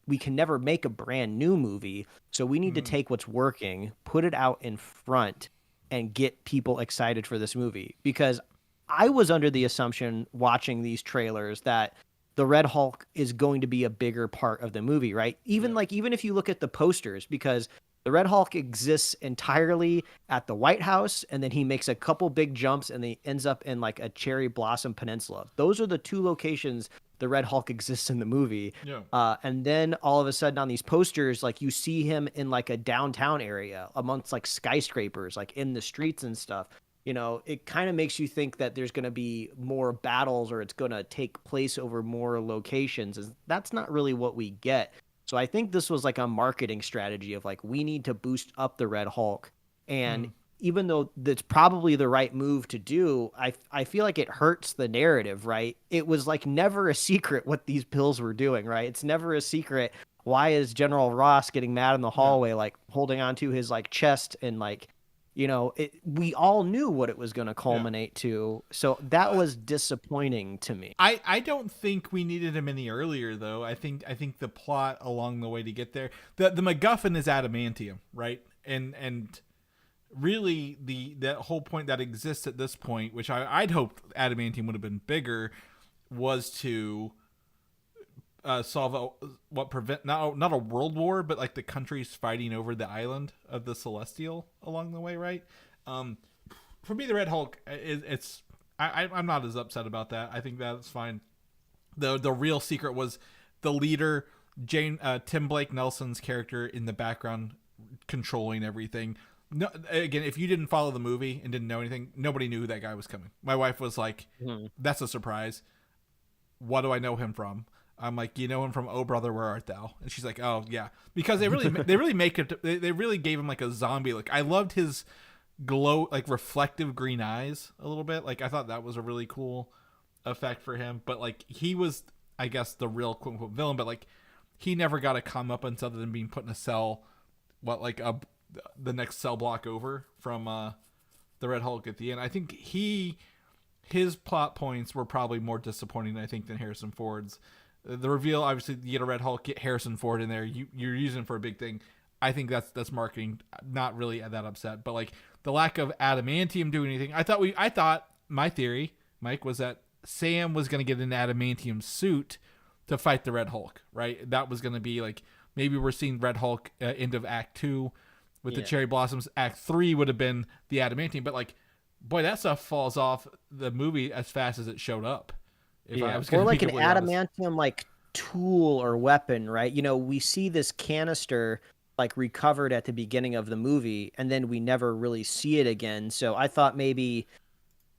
we can never make a brand new movie. So we need to take what's working, put it out in front, and get people excited for this movie. Because I was under the assumption watching these trailers that the Red Hulk is going to be a bigger part of the movie, right? Even if you look at the posters, because the Red Hulk exists entirely at the White House, and then he makes a couple big jumps and he ends up in like a Cherry Blossom Peninsula. Those are the two locations the Red Hulk exists in the movie. Yeah. And then all of a sudden on these posters, like you see him in like a downtown area amongst like skyscrapers, like in the streets and stuff. it kind of makes you think that there's going to be more battles or it's going to take place over more locations. That's not really what we get. So I think this was like a marketing strategy of like, we need to boost up the Red Hulk. And even though that's probably the right move to do, I feel like it hurts the narrative, right? It was like never a secret what these pills were doing, right? It's never a secret. Why is General Ross getting mad in the hallway, like holding onto his like chest and like, we all knew what it was going to culminate to. So that was disappointing to me. I don't think we needed him any earlier though. I think the plot along the way to get there, the MacGuffin is adamantium, right? And really that whole point that exists at this point, which I'd hoped adamantium would have been bigger, was to solve not a world war, but like the countries fighting over the island of the Celestial along the way, right? For me, the Red Hulk I'm not as upset about that. I think that's fine. The real secret was the leader, Tim Blake Nelson's character in the background controlling everything. No, again, if you didn't follow the movie and didn't know anything, nobody knew who that guy was coming. My wife was like, "That's a surprise. What do I know him from?" I'm like, "You know him from Oh Brother, Where Art Thou?" And she's like, "Oh yeah," because they really make it. They really gave him like a zombie look. I loved his glow, like reflective green eyes a little bit. Like I thought that was a really cool effect for him. But like he was, I guess, the real quote unquote villain. But like he never got a come up other than being put in a cell. The next cell block over from the Red Hulk at the end. I think his plot points were probably more disappointing, I think, than Harrison Ford's. The reveal, obviously, you get a Red Hulk, get Harrison Ford in there. You're using it for a big thing. I think that's marketing. Not really that upset, but like the lack of adamantium doing anything. I thought my theory, Mike, was that Sam was going to get an adamantium suit to fight the Red Hulk. Right? That was going to be like maybe we're seeing Red Hulk end of Act 2 with the cherry blossoms. Act 3 would have been the adamantium, but like, boy, that stuff falls off the movie as fast as it showed up. Or like an adamantium like tool or weapon, right? We see this canister like recovered at the beginning of the movie, and then we never really see it again. So I thought maybe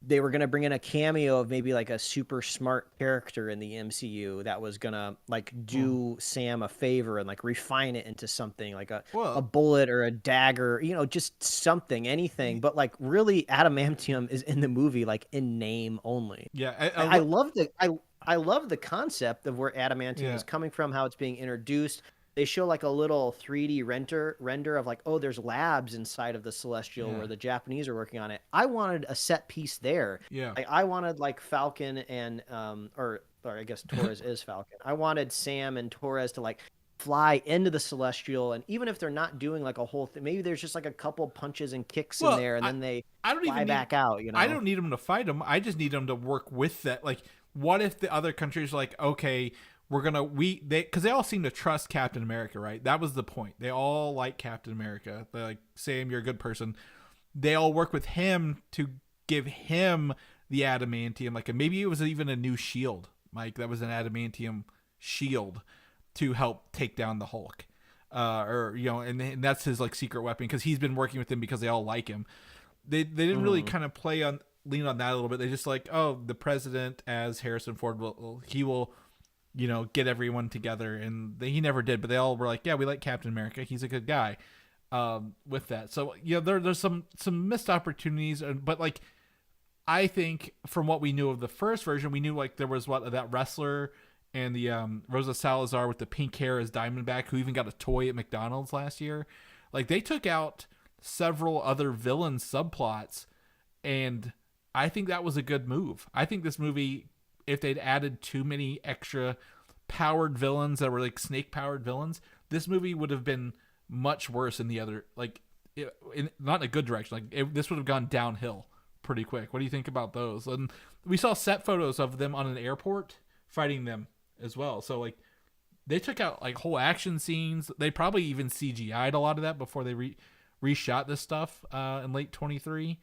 they were going to bring in a cameo of maybe like a super smart character in the MCU that was going to like do Sam a favor and like refine it into something like a bullet or a dagger, just something, anything. But like really adamantium is in the movie, like in name only. Yeah. I love the concept of where adamantium is coming from, how it's being introduced. They show like a little 3D render of like, oh, there's labs inside of the Celestial where the Japanese are working on it. I wanted a set piece there. Yeah. Like, I wanted like Falcon and or I guess Torres is Falcon. I wanted Sam and Torres to like fly into the Celestial, and even if they're not doing like a whole thing, maybe there's just like a couple punches and kicks in there, and then they fly back out. I don't need them to fight them. I just need them to work with that. Like, what if the other countries are like, okay, because they all seem to trust Captain America, right? That was the point. They all like Captain America. They're like, Sam, you're a good person. They all work with him to give him the adamantium. Like, maybe it was even a new shield, Mike. That was an adamantium shield to help take down the Hulk. And that's his like secret weapon, because he's been working with them because they all like him. They didn't really kind of lean on that a little bit. They just like, oh, the president as Harrison Ford will get everyone together, and he never did, but they all were like, yeah, we like Captain America, he's a good guy, with that. So there's some missed opportunities, but like I think from what we knew of the first version, we knew like there was that wrestler and the Rosa Salazar with the pink hair as Diamondback, who even got a toy at McDonald's last year. Like, they took out several other villain subplots, and I think that was a good move. I think this movie, if they'd added too many extra powered villains that were like snake powered villains, this movie would have been much worse in the other, like, not in a good direction. Like, this would have gone downhill pretty quick. What do you think about those? And we saw set photos of them on an airport fighting them as well. So like, they took out like whole action scenes. They probably even CGI'd a lot of that before they reshot this stuff in late 23.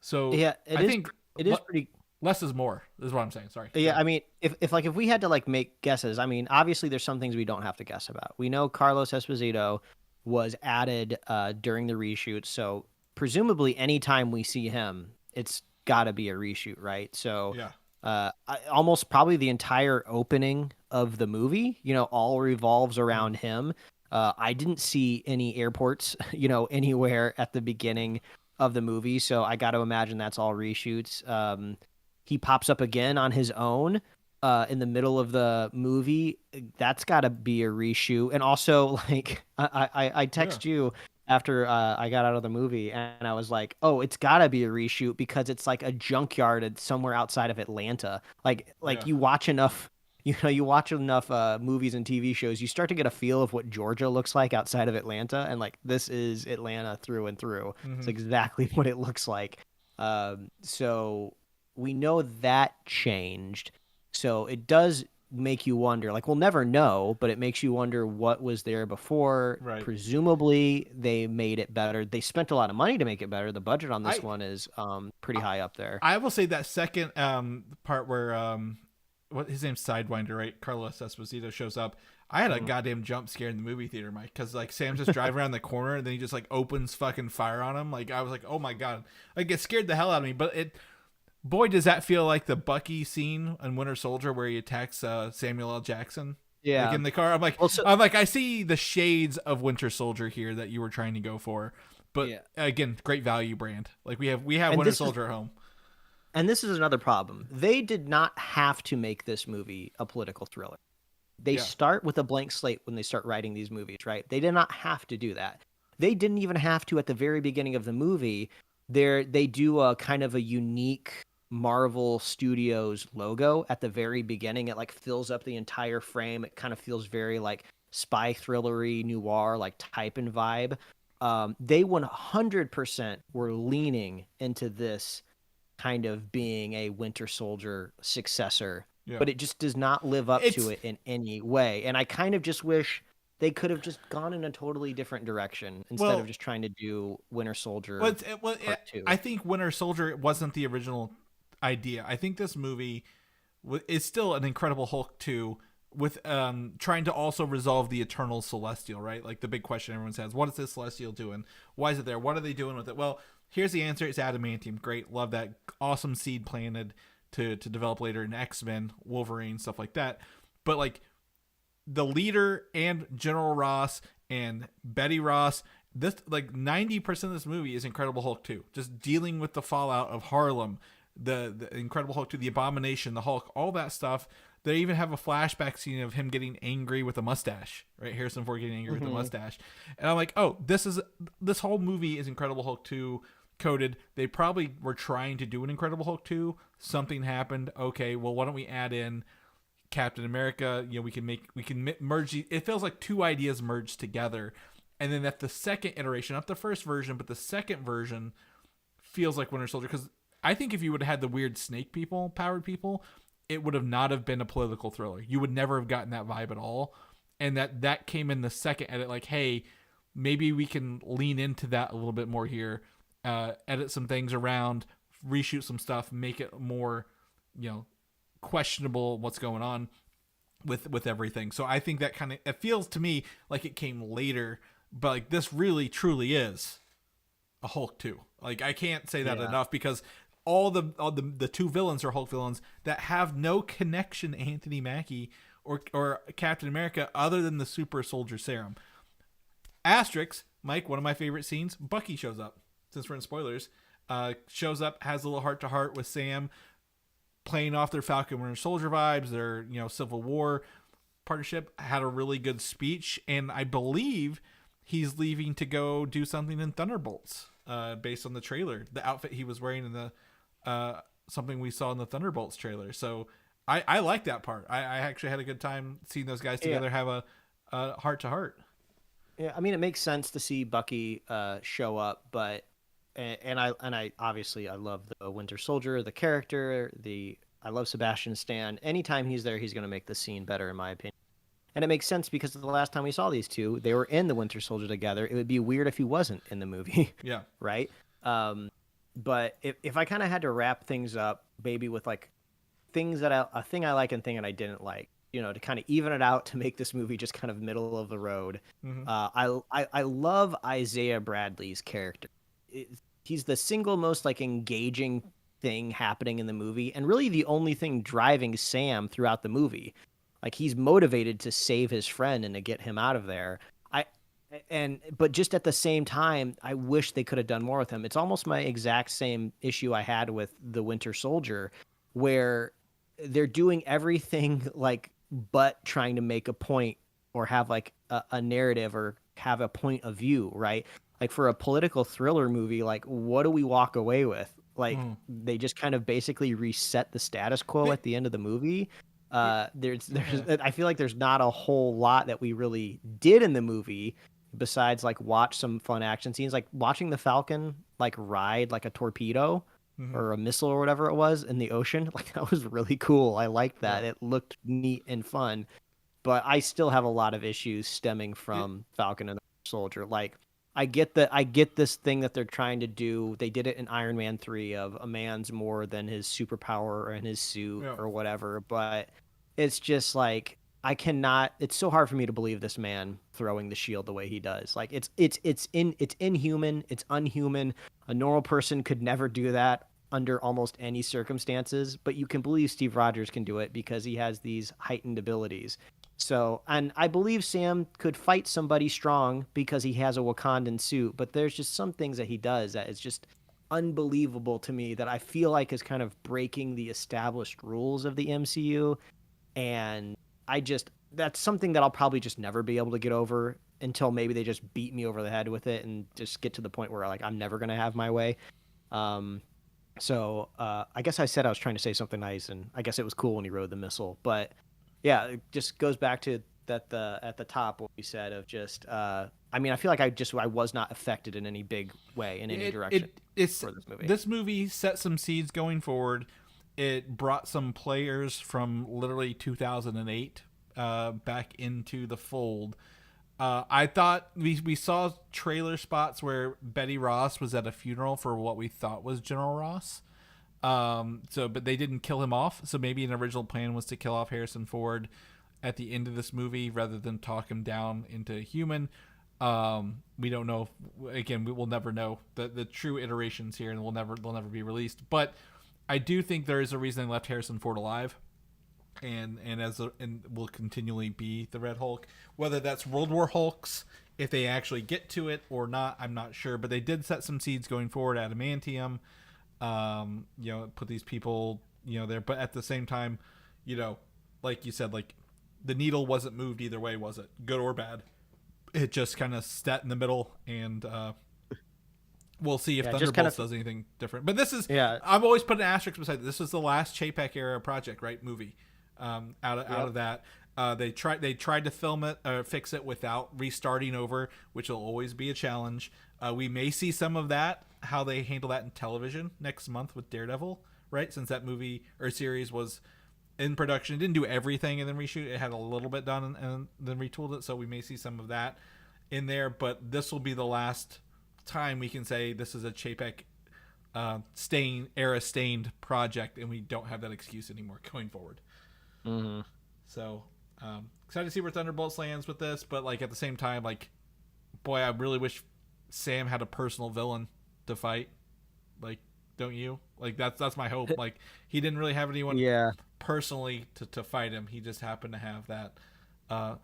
So yeah, I think it is pretty. Less is more, is what I'm saying. Sorry. Yeah, I mean, if we had to like make guesses, I mean, obviously there's some things we don't have to guess about. We know Carlos Esposito was added during the reshoot, so presumably anytime we see him, it's got to be a reshoot, right? So Yeah. almost probably the entire opening of the movie, all revolves around him. I didn't see any airports, anywhere at the beginning of the movie, so I got to imagine that's all reshoots. He pops up again on his own in the middle of the movie. That's got to be a reshoot. And also, like, I text you after I got out of the movie, and I was like, "Oh, it's gotta be a reshoot because it's like a junkyard somewhere outside of Atlanta." Like you watch enough, you watch enough movies and TV shows, you start to get a feel of what Georgia looks like outside of Atlanta, and like this is Atlanta through and through. It's exactly what it looks like. So we know that changed. So it does make you wonder, like, we'll never know, but it makes you wonder what was there before. Right. Presumably they made it better. They spent a lot of money to make it better. The budget on this one is pretty high up there. I will say that second part where what his name's Sidewinder, right? Carlos Esposito shows up. I had a goddamn jump scare in the movie theater, Mike, because like Sam's just driving around the corner and then he just like opens fucking fire on him. Like I was like, oh my god, like it scared the hell out of me. But boy, does that feel like the Bucky scene in Winter Soldier where he attacks Samuel L. Jackson. Yeah, like in the car. I'm like, I see the shades of Winter Soldier here that you were trying to go for. But again, great value brand. Like we have Winter Soldier at home. And this is another problem. They did not have to make this movie a political thriller. They start with a blank slate when they start writing these movies, right? They did not have to do that. They didn't even have to at the very beginning of the movie. They do a kind of a unique Marvel Studios logo at the very beginning. It like fills up the entire frame. It kind of feels very like spy thrillery, noir, like type and vibe. They 100% were leaning into this kind of being a Winter Soldier successor, but it just does not live up to it in any way. And I kind of just wish they could have just gone in a totally different direction instead of just trying to do Winter Soldier Part 2. I think Winter Soldier wasn't the original idea. I think this movie is still an Incredible Hulk 2 with trying to also resolve the Eternal Celestial, right? Like the big question everyone says, what is this Celestial doing? Why is it there? What are they doing with it? Well, here's the answer. It's adamantium. Great. Love that. Awesome seed planted to develop later in X-Men, Wolverine, stuff like that. But like the leader and General Ross and Betty Ross, this like 90% of this movie is Incredible Hulk 2. Just dealing with the fallout of Harlem, the Incredible Hulk 2, the Abomination, the Hulk, all that stuff. They even have a flashback scene of him getting angry with a mustache, right? Harrison Ford getting angry with a mustache. And I'm like, oh, this whole movie is Incredible Hulk 2 coded. They probably were trying to do an Incredible Hulk 2. Something happened. Okay, well, why don't we add in Captain America? You know, we can merge. It feels like two ideas merged together. And then at the second iteration, not the first version, but the second version feels like Winter Soldier. Because I think if you would have had the weird snake people, powered people, it would have not have been a political thriller. You would never have gotten that vibe at all. And that came in the second edit, like, hey, maybe we can lean into that a little bit more here, edit some things around, reshoot some stuff, make it more, questionable what's going on with everything. So I think that it feels to me like it came later, but like this really truly is a Hulk 2. Like I can't say that enough, because all the two villains are Hulk villains that have no connection to Anthony Mackie or Captain America other than the super soldier serum. Asterix, Mike, one of my favorite scenes, Bucky shows up, since we're in spoilers, shows up, has a little heart-to-heart with Sam, playing off their Falcon Winter Soldier vibes, their Civil War partnership, had a really good speech, and I believe he's leaving to go do something in Thunderbolts, based on the trailer, the outfit he was wearing in the something we saw in the Thunderbolts trailer. So I like that part. I actually had a good time seeing those guys together have a heart-to-heart. Yeah, I mean, it makes sense to see Bucky show up, but I obviously I love the Winter Soldier, the character, I love Sebastian Stan. Anytime he's there, he's going to make the scene better, in my opinion. And it makes sense because the last time we saw these two, they were in the Winter Soldier together. It would be weird if he wasn't in the movie. Yeah. Right? But if I kind of had to wrap things up, maybe with like things a thing I like and thing that I didn't like, to kind of even it out, to make this movie just kind of middle of the road. I love Isaiah Bradley's character. he's the single most like engaging thing happening in the movie, and really the only thing driving Sam throughout the movie. Like he's motivated to save his friend and to get him out of there. But just at the same time, I wish they could have done more with him. It's almost my exact same issue I had with the Winter Soldier, where they're doing everything like but trying to make a point or have like a narrative or have a point of view, right? Like for a political thriller movie, like what do we walk away with? Like they just kind of basically reset the status quo at the end of the movie. There's I feel like there's not a whole lot that we really did in the movie besides like watch some fun action scenes, like watching the Falcon like ride like a torpedo or a missile or whatever it was in the ocean. Like that was really cool. I liked that. It looked neat and fun. But I still have a lot of issues stemming from Falcon and the Soldier. Like I get this thing that they're trying to do. They did it in Iron Man 3 of a man's more than his superpower and his suit or whatever, but it's just like it's so hard for me to believe this man throwing the shield the way he does. Like it's inhuman, it's unhuman. A normal person could never do that under almost any circumstances, but you can believe Steve Rogers can do it because he has these heightened abilities. So, and I believe Sam could fight somebody strong because he has a Wakandan suit, but there's just some things that he does that is just unbelievable to me that I feel like is kind of breaking the established rules of the MCU. And that's something that I'll probably just never be able to get over until maybe they just beat me over the head with it and just get to the point where like I'm never going to have my way. So I guess I said I was trying to say something nice, and I guess it was cool when he rode the missile, but yeah, it just goes back to that at the top what we said of just I mean, I feel like I was not affected in any big way in any direction for this movie. This movie set some seeds going forward. It brought some players from literally 2008 back into the fold. I thought we saw trailer spots where Betty Ross was at a funeral for what we thought was General Ross. But they didn't kill him off. So maybe an original plan was to kill off Harrison Ford at the end of this movie rather than talk him down into human. We don't know. Again, we will never know the true iterations here, and they'll never be released. But I do think there is a reason they left Harrison Ford alive, and will continually be the Red Hulk. Whether that's World War Hulks, if they actually get to it or not, I'm not sure. But they did set some seeds going forward. Adamantium. Put these people, there, but at the same time, like you said, like the needle wasn't moved either way, was it? Good or bad? It just kind of sat in the middle, and we'll see if Thunderbolts does anything different. But this is, I've always put an asterisk beside this. Is the last Chapek era project, right? Movie, out of that. They tried to film it or fix it without restarting over, which will always be a challenge. We may see some of that, how they handle that in television next month with Daredevil, right? Since that movie or series was in production, it didn't do everything and then reshoot. It had a little bit done and then retooled it. So we may see some of that in there, but this will be the last time we can say this is a Chapek stained project, and we don't have that excuse anymore going forward. Mm-hmm. So excited to see where Thunderbolts lands with this, but like at the same time, like, boy, I really wish Sam had a personal villain to fight. Like, don't you? Like that's my hope. Like he didn't really have anyone personally to fight him. He just happened to have that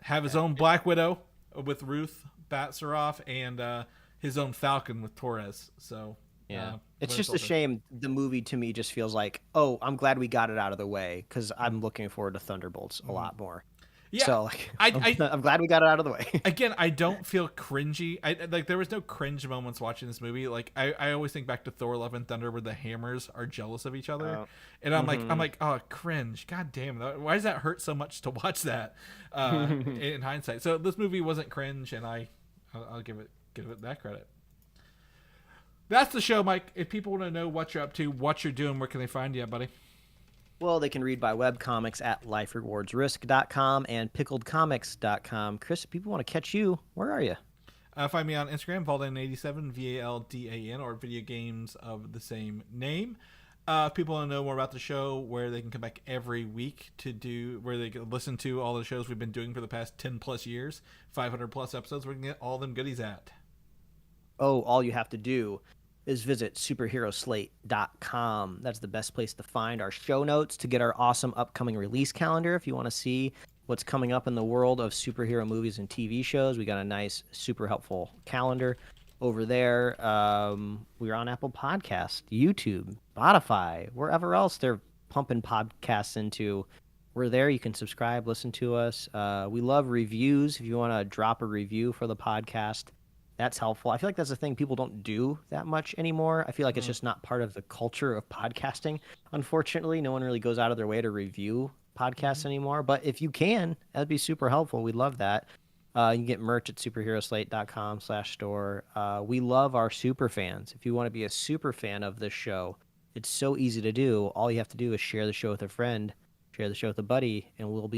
have his own Black Widow with Ruth Batsaroff and his own Falcon with Torres. So it's just a shame. The movie to me just feels like, oh, I'm glad we got it out of the way because I'm looking forward to Thunderbolts a lot more. Yeah, so like, I'm glad we got it out of the way. Again, I don't feel cringy. There was no cringe moments watching this movie. Like I always think back to Thor: Love and Thunder, where the hammers are jealous of each other, and I'm like, oh, cringe! God damn, why does that hurt so much to watch that? In hindsight, so this movie wasn't cringe, and I'll give it that credit. That's the show, Mike. If people want to know what you're up to, what you're doing, where can they find you, buddy? Well, they can read my webcomics at liferewardsrisk.com and pickledcomics.com. Chris, if people want to catch you, where are you? Find me on Instagram, Valdan87, VALDAN, or video games of the same name. If people want to know more about the show, where they can come back every week where they can listen to all the shows we've been doing for the past 10 plus years, 500 plus episodes, where you can get all them goodies at. Oh, all you have to do is visit superheroslate.com. That's the best place to find our show notes, to get our awesome upcoming release calendar. If you want to see what's coming up in the world of superhero movies and TV shows, we got a nice, super helpful calendar over there. We're on Apple Podcasts, YouTube, Spotify, wherever else they're pumping podcasts into. We're there. You can subscribe, listen to us. We love reviews. If you want to drop a review for the podcast, that's helpful. I feel like that's a thing people don't do that much anymore. I feel like it's just not part of the culture of podcasting. Unfortunately, no one really goes out of their way to review podcasts anymore. But if you can, that'd be super helpful. We'd love that. You can get merch at superheroslate.com/store. We love our super fans. If you want to be a super fan of this show, it's so easy to do. All you have to do is share the show with a friend, share the show with a buddy, and we'll be